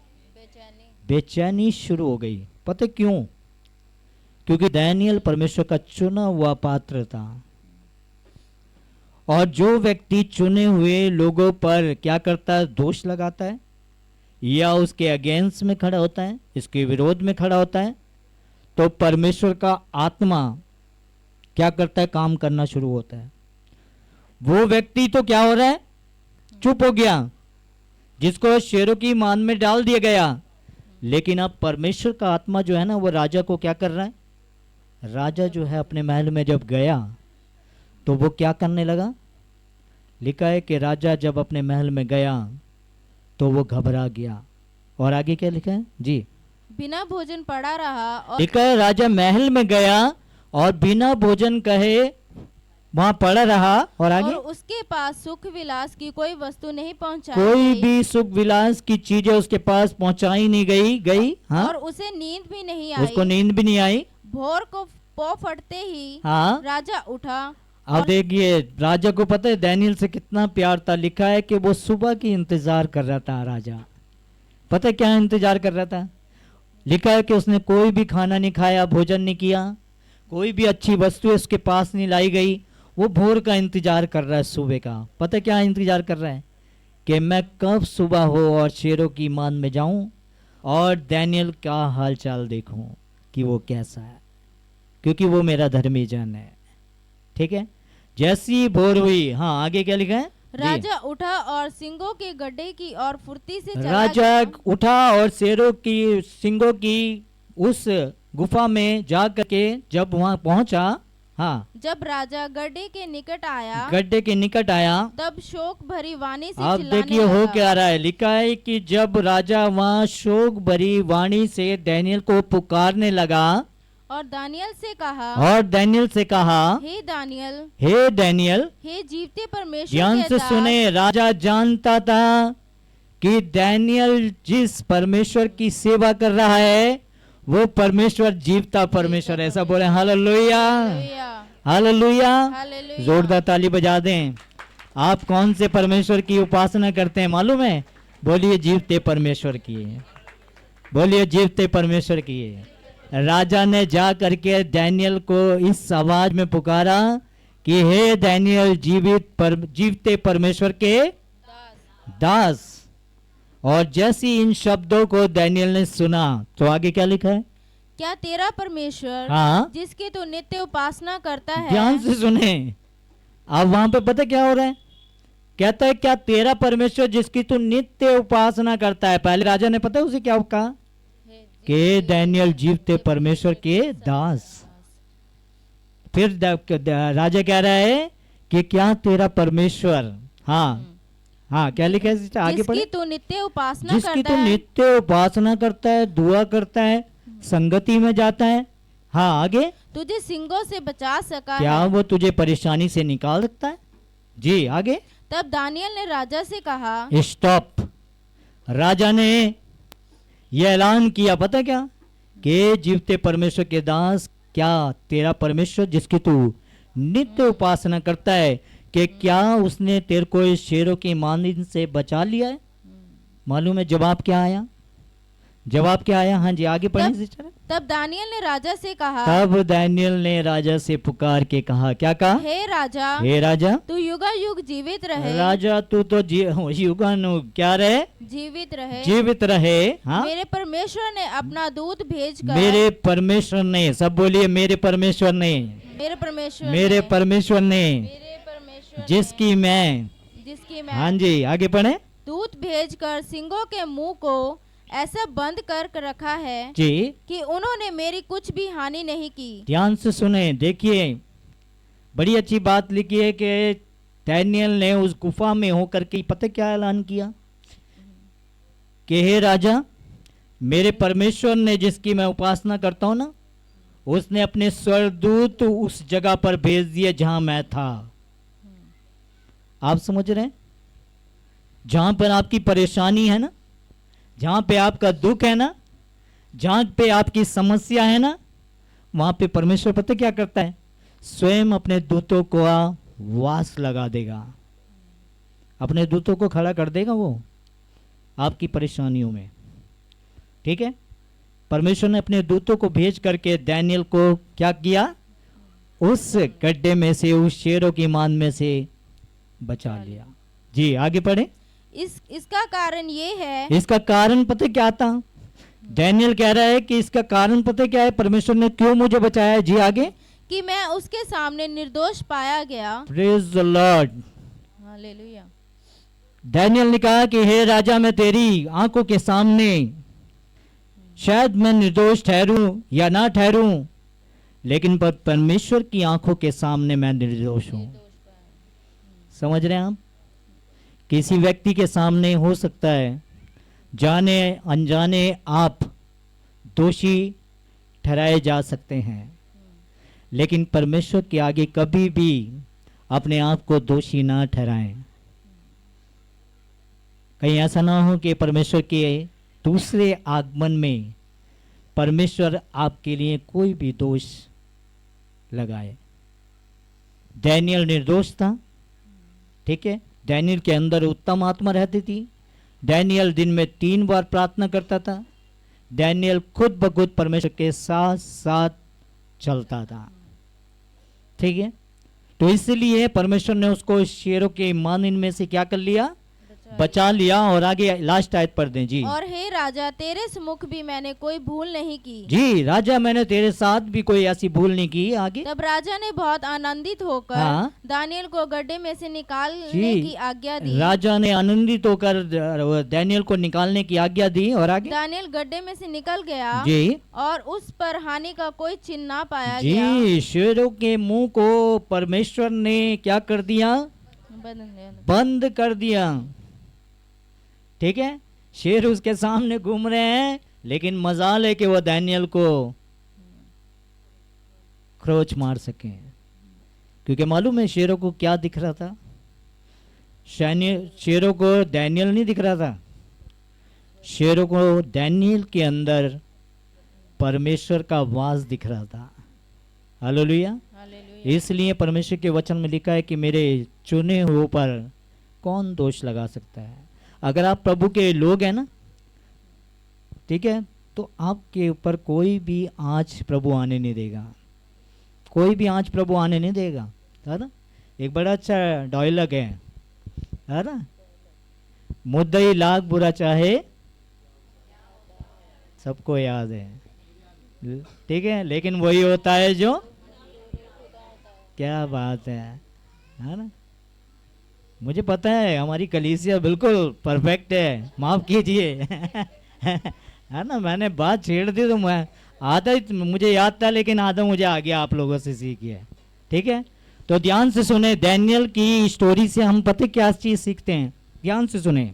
बेचैनी शुरू हो गई। पता क्यों? क्योंकि दानियल परमेश्वर का चुना हुआ पात्र था, और जो व्यक्ति चुने हुए लोगों पर क्या करता है? दोष लगाता है, या उसके अगेंस्ट में खड़ा होता है, इसके विरोध में खड़ा होता है, तो परमेश्वर का आत्मा क्या करता है? काम करना शुरू होता है। वो व्यक्ति तो क्या हो रहा है? चुप हो गया, जिसको शेरों की मान में डाल दिया गया। लेकिन अब परमेश्वर का आत्मा जो है ना, वो राजा को क्या कर रहा है? राजा जो है अपने महल में जब गया तो वो क्या करने लगा? लिखा है कि राजा जब अपने महल में गया तो वो घबरा गया। और आगे क्या लिखा है जी? बिना भोजन पड़ा रहा। और लिखा है राजा महल में गया और बिना भोजन कहे वहां पड़ा रहा। और आगे? और उसके पास सुख विलास की कोई वस्तु नहीं पहुंचाई कोई गई। भी सुख विलास की चीजें उसके पास पहुंचाई नहीं गई। हाँ? और उसे नींद भी नहीं आई। उसको नींद भी नहीं आई। भोर को पौ फटते ही हाँ? राजा उठा। अब देखिए, राजा को पता है दानियल से कितना प्यार था। लिखा है कि वो सुबह की इंतजार कर रहा था। राजा पता है क्या इंतजार कर रहा था? लिखा है कि उसने कोई भी खाना नहीं खाया, भोजन नहीं किया, कोई भी अच्छी वस्तु उसके पास नहीं लाई गई। वो भोर का इंतजार कर रहा है, सुबह का। पता है क्या इंतजार कर रहा है? कि मैं कब सुबह हो और शेरों की मान में जाऊं और दानियल का हाल चाल देखूं कि वो कैसा है, क्योंकि वो मेरा धर्मी जन है। ठीक है? जैसी भोर हुई, हाँ आगे क्या लिखा है? राजा उठा और सिंगों के गड्ढे की और फुर्ती से चला राजा गया। उठा और शेरों की सिंगों की उस गुफा में जा करके जब वहां पहुंचा, हाँ, जब राजा गड्ढे के निकट आया, गड्ढे के निकट आया, तब शोक भरी वाणी से अब चिल्लाने देखिए हो लगा। क्या रहा है। लिखा है कि जब राजा वहां शोक भरी वाणी से दानियल को पुकारने लगा, और दानियल से कहा, और दानियल से कहा, हे दानियल, हे दानियल, हे जीवते परमेश्वर ध्यान के से दास, सुने। राजा जानता था कि दानियल जिस परमेश्वर की सेवा कर रहा है वो परमेश्वर जीवता परमेश्वर है। ऐसा बोले हालेलुया, हालेलुया। हालेलुया। जोरदार ताली बजा दें। आप कौन से परमेश्वर की उपासना करते हैं मालूम है? बोलिए जीवते परमेश्वर की। बोलिए जीवते परमेश्वर की। राजा ने जा करके दानियल को इस आवाज में पुकारा कि हे दानियल, जीवते परमेश्वर के दास। और जैसी इन शब्दों को दानियल ने सुना तो आगे क्या लिखा है? क्या तेरा परमेश्वर, हाँ, जिसकी तू नित्य उपासना करता है, ध्यान से सुने। अब वहां पे पता क्या हो रहा है? कहता है क्या तेरा परमेश्वर जिसकी तू नित्य उपासना करता है। पहले राजा ने पता है उसे क्या कहा? कि दानियल जीवते परमेश्वर के दास। फिर राजा कह रहा है कि क्या तेरा परमेश्वर, हाँ हाँ क्या लिखा है? आगे पढ़े। जिसकी तू नित्य उपासना जिसकी करता तू है, नित्य उपासना करता है, दुआ करता है, संगति में जाता है, हाँ आगे, तुझे सिंगों से बचा सका क्या है। वो तुझे परेशानी से निकाल सकता है? जी आगे। तब दानियल ने राजा से कहा, स्टॉप। राजा ने यह ऐलान किया, पता क्या? कि जीवते परमेश्वर के दास, क्या तेरा परमेश्वर जिसकी तू नित्य उपासना करता है, कि क्या उसने तेरे को इस शेरों की मांद से बचा लिया है? मालूम है जवाब क्या आया? जवाब क्या आया? हाँ जी आगे पढ़ें सिस्टर। तब दानियल ने राजा से कहा, तब दानियल ने राजा से पुकार के कहा, क्या कहा? हे राजा, हे राजा, तू युगायुग जीवित रहे। राजा तू तो युगानुयुग क्या रहे? जीवित रहे। जीवित रहे। हाँ, मेरे परमेश्वर ने अपना दूत भेजकर, मेरे परमेश्वर ने, सब बोलिए मेरे परमेश्वर ने, मेरे परमेश्वर मेरे ने, परमेश्वर ने, मेरे परमेश्वर जिसकी मैं, जिसकी मैं, हाँ जी आगे पढ़े। दूत भेजकर सिंगों के मुंह को ऐसा बंद कर रखा है जी, कि उन्होंने मेरी कुछ भी हानि नहीं की। ध्यान से सुने। देखिए बड़ी अच्छी बात लिखी है कि दानियल ने उस गुफा में होकर के पता क्या ऐलान किया? कि हे राजा, मेरे परमेश्वर ने जिसकी मैं उपासना करता हूं ना, उसने अपने स्वर्गदूत उस जगह पर भेज दिए जहां मैं था। आप समझ रहे हैं? जहां पर आपकी परेशानी है ना, जहां पे आपका दुख है ना, जहां पे आपकी समस्या है ना, वहां पे परमेश्वर पता क्या करता है? स्वयं अपने दूतों को वास लगा देगा। अपने दूतों को खड़ा कर देगा वो आपकी परेशानियों में। ठीक है, परमेश्वर ने अपने दूतों को भेज करके दानियल को क्या किया, उस गड्ढे में से, उस शेरों की मान में से बचा लिया। जी आगे पढ़े। इसका कारण ये है, इसका कारण पता क्या था, दानियल कह रहा है कि इसका कारण पता क्या है, परमेश्वर ने क्यों मुझे बचाया है। जी आगे, कि मैं उसके सामने निर्दोष पाया गया। Praise the Lord, hallelujah. Daniel ने कहा कि हे राजा, मैं तेरी आंखों के सामने शायद मैं निर्दोष ठहरूं या ना ठहरूं, लेकिन परमेश्वर की आंखों के सामने मैं निर्दोष हूं। समझ रहे हैं आप, किसी व्यक्ति के सामने हो सकता है जाने अनजाने आप दोषी ठहराए जा सकते हैं, लेकिन परमेश्वर के आगे कभी भी अपने आप को दोषी ना ठहराएं। कहीं ऐसा ना हो कि परमेश्वर के दूसरे आगमन में परमेश्वर आपके लिए कोई भी दोष लगाए। दानियल निर्दोष था। ठीक है, दानियल के अंदर उत्तम आत्मा रहती थी। दानियल दिन में 3 बार प्रार्थना करता था। दानियल खुद ब खुद परमेश्वर के साथ साथ चलता था। ठीक है, तो इसलिए परमेश्वर ने उसको शेरों के मानिन में से क्या कर लिया, बचा लिया। और आगे लास्ट आयत पढ़ दें जी। और हे राजा, तेरे सम्मुख भी मैंने कोई भूल नहीं की। जी राजा, मैंने तेरे साथ भी कोई ऐसी भूल नहीं की। आगे, तब राजा ने बहुत आनंदित होकर दानियल को गड्ढे में से निकालने की आज्ञा दी। राजा ने आनंदित होकर दानियल को निकालने की आज्ञा दी। और आगे, दानियल गड्ढे में से निकल गया जी, और उस पर हानि का कोई चिन्ह ना पाया जी, गया। शेरों के मुंह को परमेश्वर ने क्या कर दिया, बंद कर दिया। ठीक है, शेर उसके सामने घूम रहे हैं, लेकिन मजाल है कि वो दानियल को खरोच मार सके, क्योंकि मालूम है शेरों को क्या दिख रहा था। शेरों को दानियल नहीं दिख रहा था, शेरों को दानियल के अंदर परमेश्वर का वास दिख रहा था। हालेलुया। इसलिए परमेश्वर के वचन में लिखा है कि मेरे चुने हुए पर कौन दोष लगा सकता है। अगर आप प्रभु के लोग हैं ना, ठीक है, तो आपके ऊपर कोई भी आँच प्रभु आने नहीं देगा, कोई भी आँच प्रभु आने नहीं देगा, है ना। एक बड़ा अच्छा डायलॉग है ना, मुद्दई लाख बुरा चाहे सबको याद है। ठीक है, लेकिन वही होता है जो, क्या बात है ना। मुझे पता है हमारी कलीसिया बिल्कुल परफेक्ट है, माफ कीजिए है ना। मैंने बात छेड़ दी तो मैं आधा मुझे याद था, लेकिन आधा मुझे आ गया आप लोगों से सीख है। ठीक है, तो ध्यान से सुने, दानियल की स्टोरी से हम पता क्या चीज सीखते हैं। ध्यान से सुने,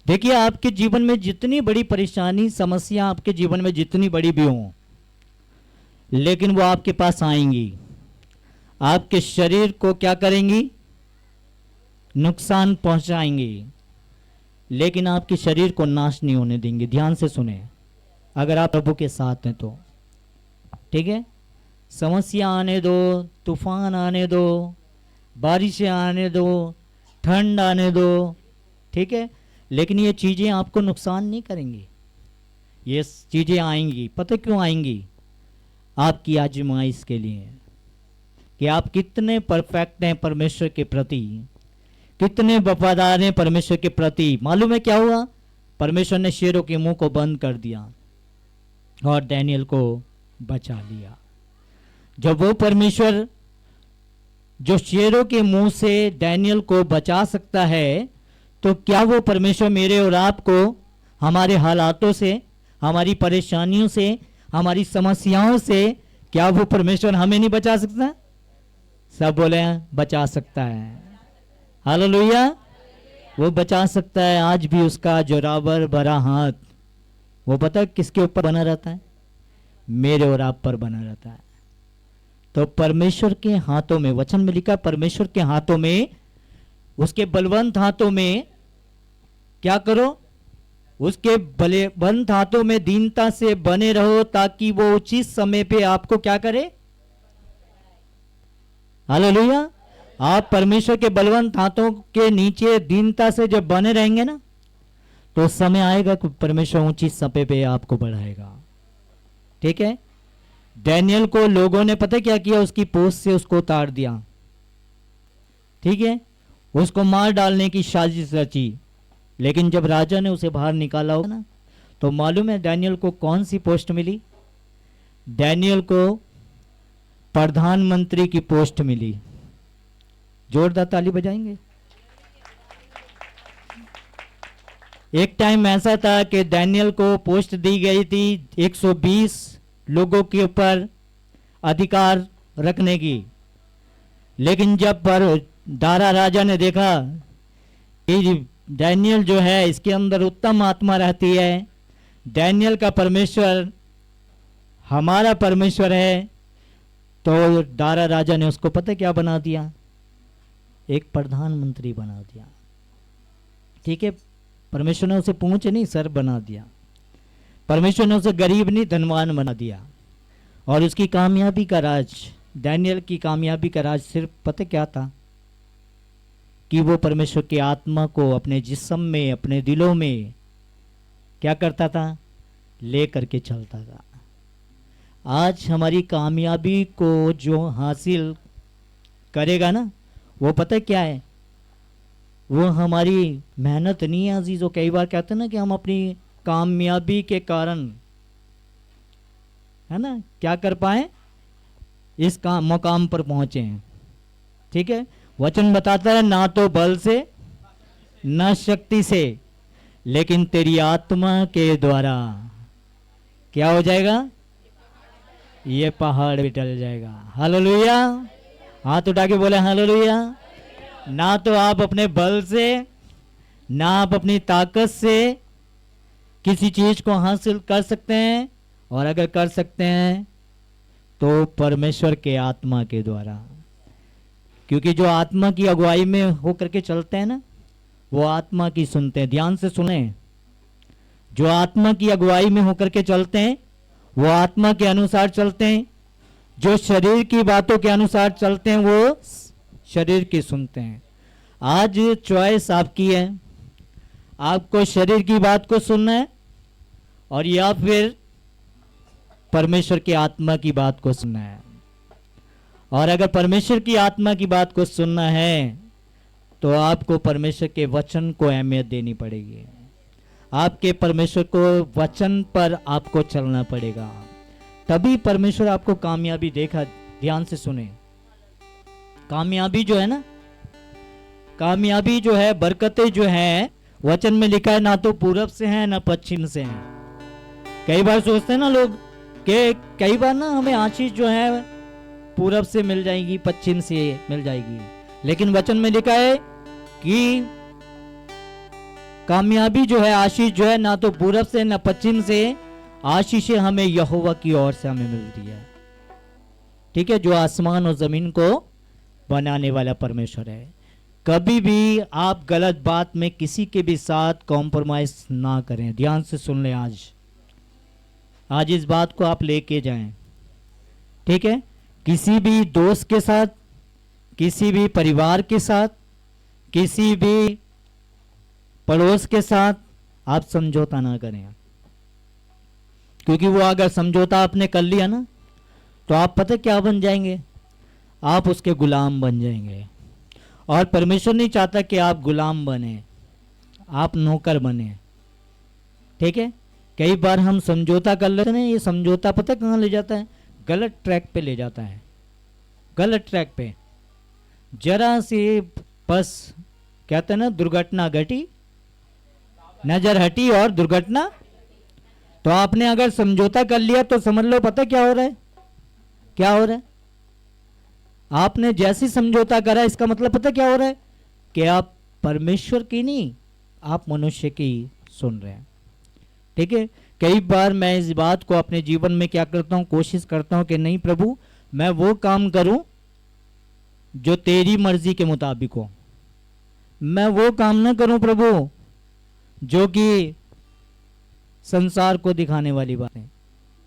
देखिए आपके जीवन में जितनी बड़ी परेशानी समस्या आपके जीवन में जितनी बड़ी भी हो, लेकिन वो आपके पास आएंगी, आपके शरीर को क्या करेंगी, नुकसान पहुंचाएंगी, लेकिन आपके शरीर को नाश नहीं होने देंगे। ध्यान से सुने, अगर आप प्रभु के साथ हैं तो। ठीक है, समस्या आने दो, तूफान आने दो, बारिशें आने दो, ठंड आने दो, ठीक है, लेकिन ये चीज़ें आपको नुकसान नहीं करेंगी। ये चीज़ें आएंगी, पता क्यों आएंगी, आपकी आजमाइश के लिए, कि आप कितने परफेक्ट हैं परमेश्वर के प्रति, कितने वफादार हैं परमेश्वर के प्रति। मालूम है क्या हुआ, परमेश्वर ने शेरों के मुंह को बंद कर दिया और दानियल को बचा लिया। जब वो परमेश्वर जो शेरों के मुंह से दानियल को बचा सकता है, तो क्या वो परमेश्वर मेरे और आपको हमारे हालातों से, हमारी परेशानियों से, हमारी समस्याओं से, क्या वो परमेश्वर हमें नहीं बचा सकता? सब बोले बचा सकता है। हालेलुया, वो बचा सकता है। आज भी उसका जोरावर भरा हाथ, वो पता है किसके ऊपर बना रहता है, मेरे और आप पर बना रहता है। तो परमेश्वर के हाथों में, वचन में लिखा परमेश्वर के हाथों में, उसके बलवंत हाथों में क्या करो, उसके बलवंत हाथों में दीनता से बने रहो, ताकि वो उचित समय पे आपको क्या करे। हालेलुया, आप परमेश्वर के बलवंत हाथों के नीचे दीनता से जब बने रहेंगे ना, तो समय आएगा कि परमेश्वर ऊंची सपे पे आपको बढ़ाएगा। ठीक है। डैनियल को लोगों ने पता क्या किया, उसकी पोस्ट से उसको उतार दिया। ठीक है, उसको मार डालने की साजिश रची। लेकिन जब राजा ने उसे बाहर निकाला होगा ना, तो मालूम है डैनियल को कौन सी पोस्ट मिली? डैनियल को प्रधानमंत्री की पोस्ट मिली। जोरदार ताली बजाएंगे। एक टाइम ऐसा था कि डैनियल को पोस्ट दी गई थी 120 लोगों के ऊपर अधिकार रखने की। लेकिन जब पर दारा राजा ने देखा कि डैनियल जो है इसके अंदर उत्तम आत्मा रहती है, डैनियल का परमेश्वर हमारा परमेश्वर है, तो दारा राजा ने उसको पता क्या बना दिया? एक प्रधानमंत्री बना दिया। ठीक है, परमेश्वर ने उसे पूंछ नहीं सर बना दिया। परमेश्वर ने उसे गरीब नहीं धनवान बना दिया। और उसकी कामयाबी का राज, डैनियल की कामयाबी का राज सिर्फ पता क्या था? कि वो परमेश्वर की आत्मा को अपने जिस्म में, अपने दिलों में क्या करता था? ले करके चलता था। आज हमारी कामयाबी को जो हासिल करेगा ना, वो पता क्या है? वो हमारी मेहनत नहीं है अजीजों। कई बार कहते हैं ना कि हम अपनी कामयाबी के कारण, है ना, क्या कर पाए? इस मुकाम पर पहुंचे हैं। ठीक है, वचन बताता है ना तो बल से न शक्ति से, लेकिन तेरी आत्मा के द्वारा क्या हो जाएगा? ये पहाड़ भी टल जाएगा। हालेलुया। हाथ उठा के बोले हालेलुया। ना तो आप अपने बल से, ना आप अपनी ताकत से किसी चीज को हासिल कर सकते हैं, और अगर कर सकते हैं तो परमेश्वर के आत्मा के द्वारा। क्योंकि जो आत्मा की अगुवाई में होकर के चलते हैं ना, वो आत्मा की सुनते हैं। ध्यान से सुने, जो आत्मा की अगुवाई में होकर के चलते हैं वो आत्मा के अनुसार चलते हैं। जो शरीर की बातों के अनुसार चलते हैं वो शरीर की सुनते हैं। आज चॉइस आपकी है, आपको शरीर की बात को सुनना है और या फिर परमेश्वर की आत्मा की बात को सुनना है। और अगर परमेश्वर की आत्मा की बात को सुनना है तो आपको परमेश्वर के वचन को अहमियत देनी पड़ेगी। आपके परमेश्वर को वचन पर आपको चलना पड़ेगा, तभी परमेश्वर आपको कामयाबी देगा। ध्यान से सुने, कामयाबी जो है ना, कामयाबी जो है, बरकतें जो है, वचन में लिखा है ना तो पूरब से है ना पश्चिम से है। कई बार सोचते हैं ना लोग कि कई बार ना हमें आशीष जो है पूरब से मिल जाएगी, पश्चिम से मिल जाएगी, लेकिन वचन में लिखा है कि कामयाबी जो है, आशीष जो है, ना तो पूरब से ना पश्चिम से, आशीष हमें यहोवा की ओर से हमें मिलती है। ठीक है, जो आसमान और जमीन को बनाने वाला परमेश्वर है। कभी भी आप गलत बात में किसी के भी साथ कॉम्प्रोमाइज ना करें। ध्यान से सुन लें, आज इस बात को आप लेके जाएं। ठीक है, किसी भी दोस्त के साथ, किसी भी परिवार के साथ, किसी भी पड़ोस के साथ आप समझौता ना करें। क्योंकि वो अगर समझौता आपने कर लिया ना, तो आप पता क्या बन जाएंगे? आप उसके गुलाम बन जाएंगे। और परमेश्वर नहीं चाहता कि आप गुलाम बने, आप नौकर बने। ठीक है, कई बार हम समझौता कर लेते हैं, ये समझौता पता कहाँ ले जाता है? गलत ट्रैक पे ले जाता है। गलत ट्रैक पे जरा सी बस कहते हैं ना, दुर्घटना घटी, नजर हटी और दुर्घटना। तो आपने अगर समझौता कर लिया तो समझ लो पता क्या हो रहा है? क्या हो रहा है? आपने जैसी समझौता करा, इसका मतलब पता क्या हो रहा है? कि आप परमेश्वर की नहीं, आप मनुष्य की सुन रहे हैं। ठीक है, कई बार मैं इस बात को अपने जीवन में क्या करता हूं, कोशिश करता हूं कि नहीं प्रभु, मैं वो काम करूं जो तेरी मर्जी के मुताबिक हो। मैं वो काम ना करूं प्रभु जो कि संसार को दिखाने वाली बातें,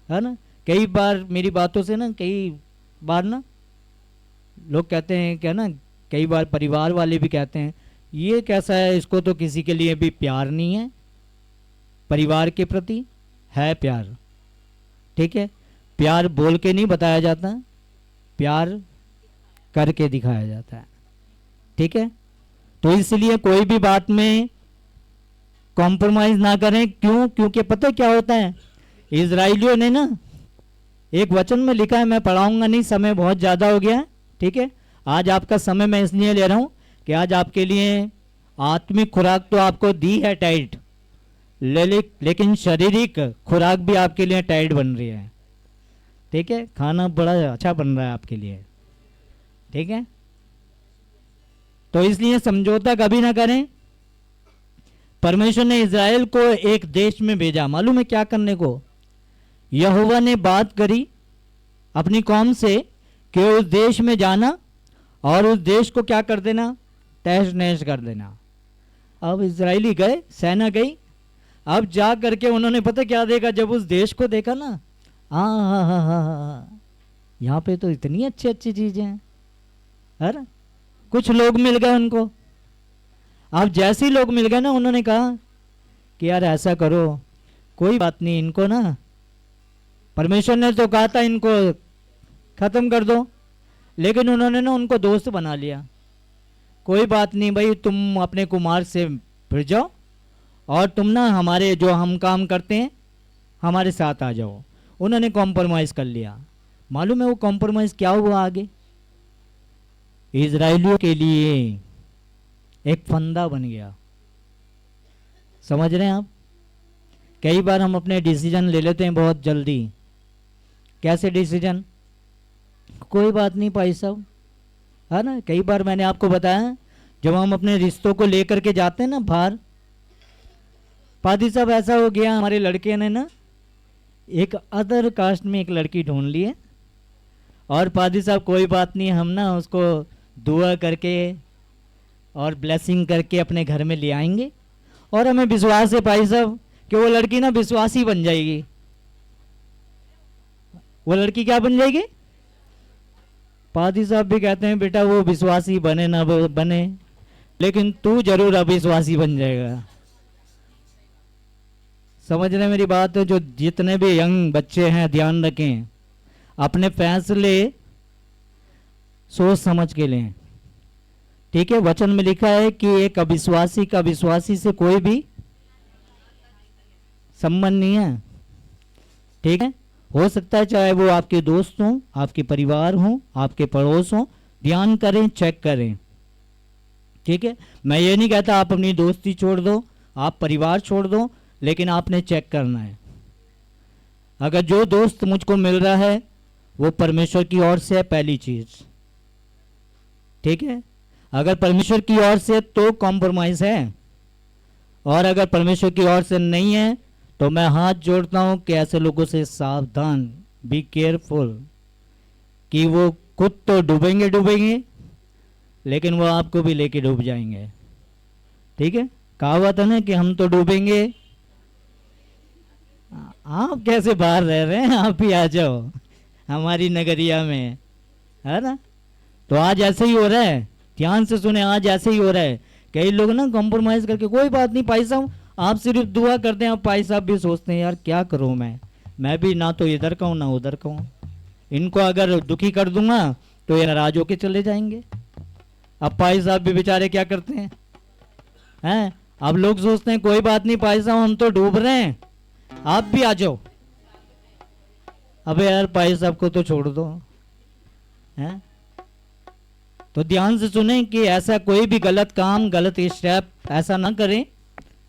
है ना। कई बार मेरी बातों से ना, कई बार ना लोग कहते हैं क्या ना, कई बार परिवार वाले भी कहते हैं ये कैसा है, इसको तो किसी के लिए भी प्यार नहीं है। परिवार के प्रति है प्यार, ठीक है, प्यार बोल के नहीं बताया जाता, प्यार करके दिखाया जाता है, ठीक है। तो इसलिए कोई भी बात में कॉम्प्रोमाइज ना करें। क्यों? क्योंकि पता क्या होता है, इजराइलियों ने ना एक वचन में लिखा है, मैं पढ़ाऊंगा नहीं, समय बहुत ज़्यादा हो गया है, ठीक है। आज आपका समय मैं इसलिए ले रहा हूँ कि आज आपके लिए आत्मिक खुराक तो आपको दी है टाइट, लेकिन शारीरिक खुराक भी आपके लिए टाइट बन रही है, ठीक है। खाना बड़ा अच्छा बन रहा है आपके लिए, ठीक है। तो इसलिए समझौता कभी ना करें। परमेश्वर ने इज़राइल को एक देश में भेजा, मालूम है क्या करने को? यहोवा ने बात करी अपनी कौम से कि उस देश में जाना और उस देश को क्या कर देना, तहस नहस कर देना। अब इजरायली गए, सेना गई, अब जा करके उन्होंने पता क्या देखा, जब उस देश को देखा ना, यहाँ पे तो इतनी अच्छी अच्छी चीजें हैं, है ना। कुछ लोग मिल गए उनको। अब जैसे ही लोग मिल गए ना, उन्होंने कहा कि यार ऐसा करो, कोई बात नहीं, इनको ना परमेश्वर ने तो कहा था इनको खत्म कर दो, लेकिन उन्होंने ना उनको दोस्त बना लिया। कोई बात नहीं भाई, तुम अपने कुमार से फिर जाओ और तुम ना हमारे जो हम काम करते हैं हमारे साथ आ जाओ। उन्होंने कॉम्प्रोमाइज़ कर लिया। मालूम है वो कॉम्प्रोमाइज़ क्या हुआ आगे? इजराइलियों के लिए एक फंदा बन गया। समझ रहे हैं आप? कई बार हम अपने डिसीजन ले लेते हैं बहुत जल्दी। कैसे डिसीजन? कोई बात नहीं भाई साहब, है ना। कई बार मैंने आपको बताया, जब हम अपने रिश्तों को लेकर के जाते हैं ना बाहर, पादी साहब ऐसा हो गया, हमारे लड़के ने ना एक अदर कास्ट में एक लड़की ढूंढ ली है, और पादी साहब कोई बात नहीं, हम ना उसको दुआ करके और ब्लेसिंग करके अपने घर में ले आएंगे, और हमें विश्वास है भाई साहब कि वो लड़की ना विश्वासी बन जाएगी। वो लड़की क्या बन जाएगी? पादी साहब भी कहते हैं बेटा वो विश्वासी बने ना बने, लेकिन तू जरूर अविश्वासी बन जाएगा। समझ रहे मेरी बात? जो जितने भी यंग बच्चे हैं ध्यान रखें, अपने फैसले सोच समझ के लें, ठीक है। वचन में लिखा है कि एक अविश्वासी का विश्वासी से कोई भी संबंध नहीं है, ठीक है। हो सकता है चाहे वो आपके दोस्त हों, आपके परिवार हों, आपके पड़ोस हों, ध्यान करें, चेक करें, ठीक है। मैं ये नहीं कहता आप अपनी दोस्ती छोड़ दो, आप परिवार छोड़ दो, लेकिन आपने चेक करना है। अगर जो दोस्त मुझको मिल रहा है वो परमेश्वर की ओर से है, पहली चीज, ठीक है। अगर परमेश्वर की ओर से तो कॉम्प्रोमाइज है, और अगर परमेश्वर की ओर से नहीं है तो मैं हाथ जोड़ता हूं कि ऐसे लोगों से सावधान, बी केयरफुल, कि वो खुद तो डूबेंगे, लेकिन वो आपको भी लेके डूब जाएंगे, ठीक है। कहावत है ना कि हम तो डूबेंगे, आप कैसे बाहर रह रहे हैं, आप भी आ जाओ हमारी नगरिया में, है ना। तो आज ऐसे ही हो रहा है, ध्यान से सुने, आज ऐसे ही हो रहा है। कई लोग ना कॉम्प्रोमाइज करके, कोई बात नहीं भाई साहब, आप सिर्फ दुआ करते हैं। अब भाई साहब भी सोचते हैं यार क्या करूं मैं भी ना तो इधर का हूं ना उधर का हूं, इनको अगर दुखी कर दूंगा तो ये नाराज होके चले जाएंगे। अब भाई साहब भी बेचारे क्या करते हैं? अब लोग सोचते हैं कोई बात नहीं भाई साहब, हम तो डूब रहे हैं, आप भी आ जाओ। अबे यार भाई साहब को तो छोड़ दो, हैं? तो ध्यान से सुने कि ऐसा कोई भी गलत काम, गलत स्टेप ऐसा ना करें,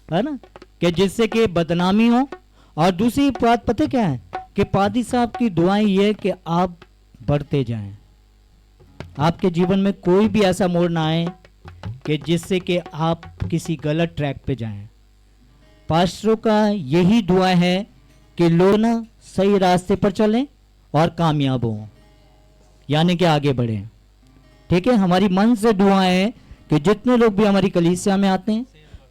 है ना, कि जिससे कि बदनामी हो। और दूसरी बात पता क्या है कि पादी साहब की दुआएं ये कि आप बढ़ते जाएं, आपके जीवन में कोई भी ऐसा मोड़ ना आए कि जिससे कि आप किसी गलत ट्रैक पे जाएं। पास्टरों का यही दुआ है कि लोग ना सही रास्ते पर चलें और कामयाब हों, यानी कि आगे बढ़ें, ठीक है। हमारी मन से दुआ है कि जितने लोग भी हमारी कलीसिया में आते हैं,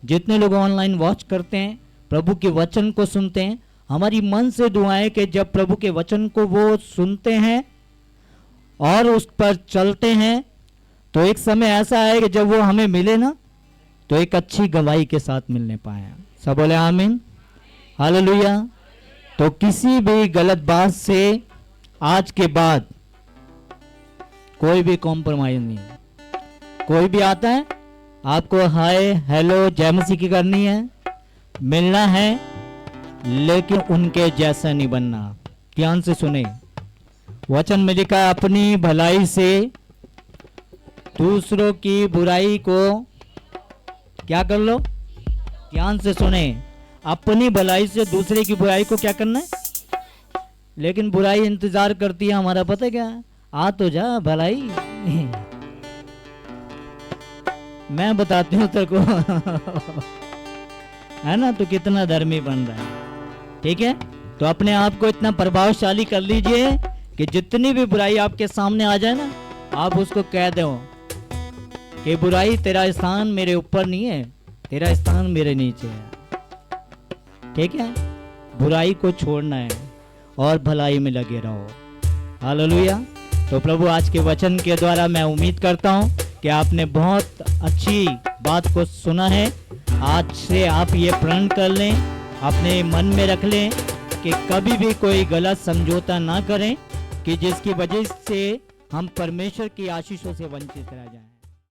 जितने लोग ऑनलाइन वॉच करते हैं, प्रभु के वचन को सुनते हैं, हमारी मन से दुआ है कि जब प्रभु के वचन को वो सुनते हैं और उस पर चलते हैं तो एक समय ऐसा है कि जब वो हमें मिले ना, तो एक अच्छी गवाही के साथ मिलने पाए। सब बोले आमीन, हालेलुया। तो किसी भी गलत बात से आज के बाद कोई भी कॉम्प्रोमाइज नहीं। कोई भी आता है, आपको हाय हेलो जय मसीह की करनी है, मिलना है, लेकिन उनके जैसा नहीं बनना। ध्यान से सुने, वचन में लिखा है अपनी भलाई से दूसरों की बुराई को क्या कर लो। ध्यान से सुने, अपनी भलाई से दूसरे की बुराई को क्या करना है। लेकिन बुराई इंतजार करती है हमारा, पता है क्या, आ तो जा भलाई मैं बताती हूँ तेरे को है ना, तो कितना धर्मी बन रहा है। ठीक है, तो अपने आप को इतना प्रभावशाली कर लीजिए कि जितनी भी बुराई आपके सामने आ जाए ना, आप उसको कह दो कि बुराई तेरा स्थान मेरे ऊपर नहीं है, तेरा स्थान मेरे नीचे है। ठीक है, बुराई को छोड़ना है और भलाई में लगे रहो। हालेलुया। तो प्रभु आज के वचन के द्वारा मैं उम्मीद करता हूँ कि आपने बहुत अच्छी बात को सुना है। आज से आप ये प्रण कर लें, अपने मन में रख लें कि कभी भी कोई गलत समझौता ना करें कि जिसकी वजह से हम परमेश्वर की आशीषों से वंचित रह जाएं।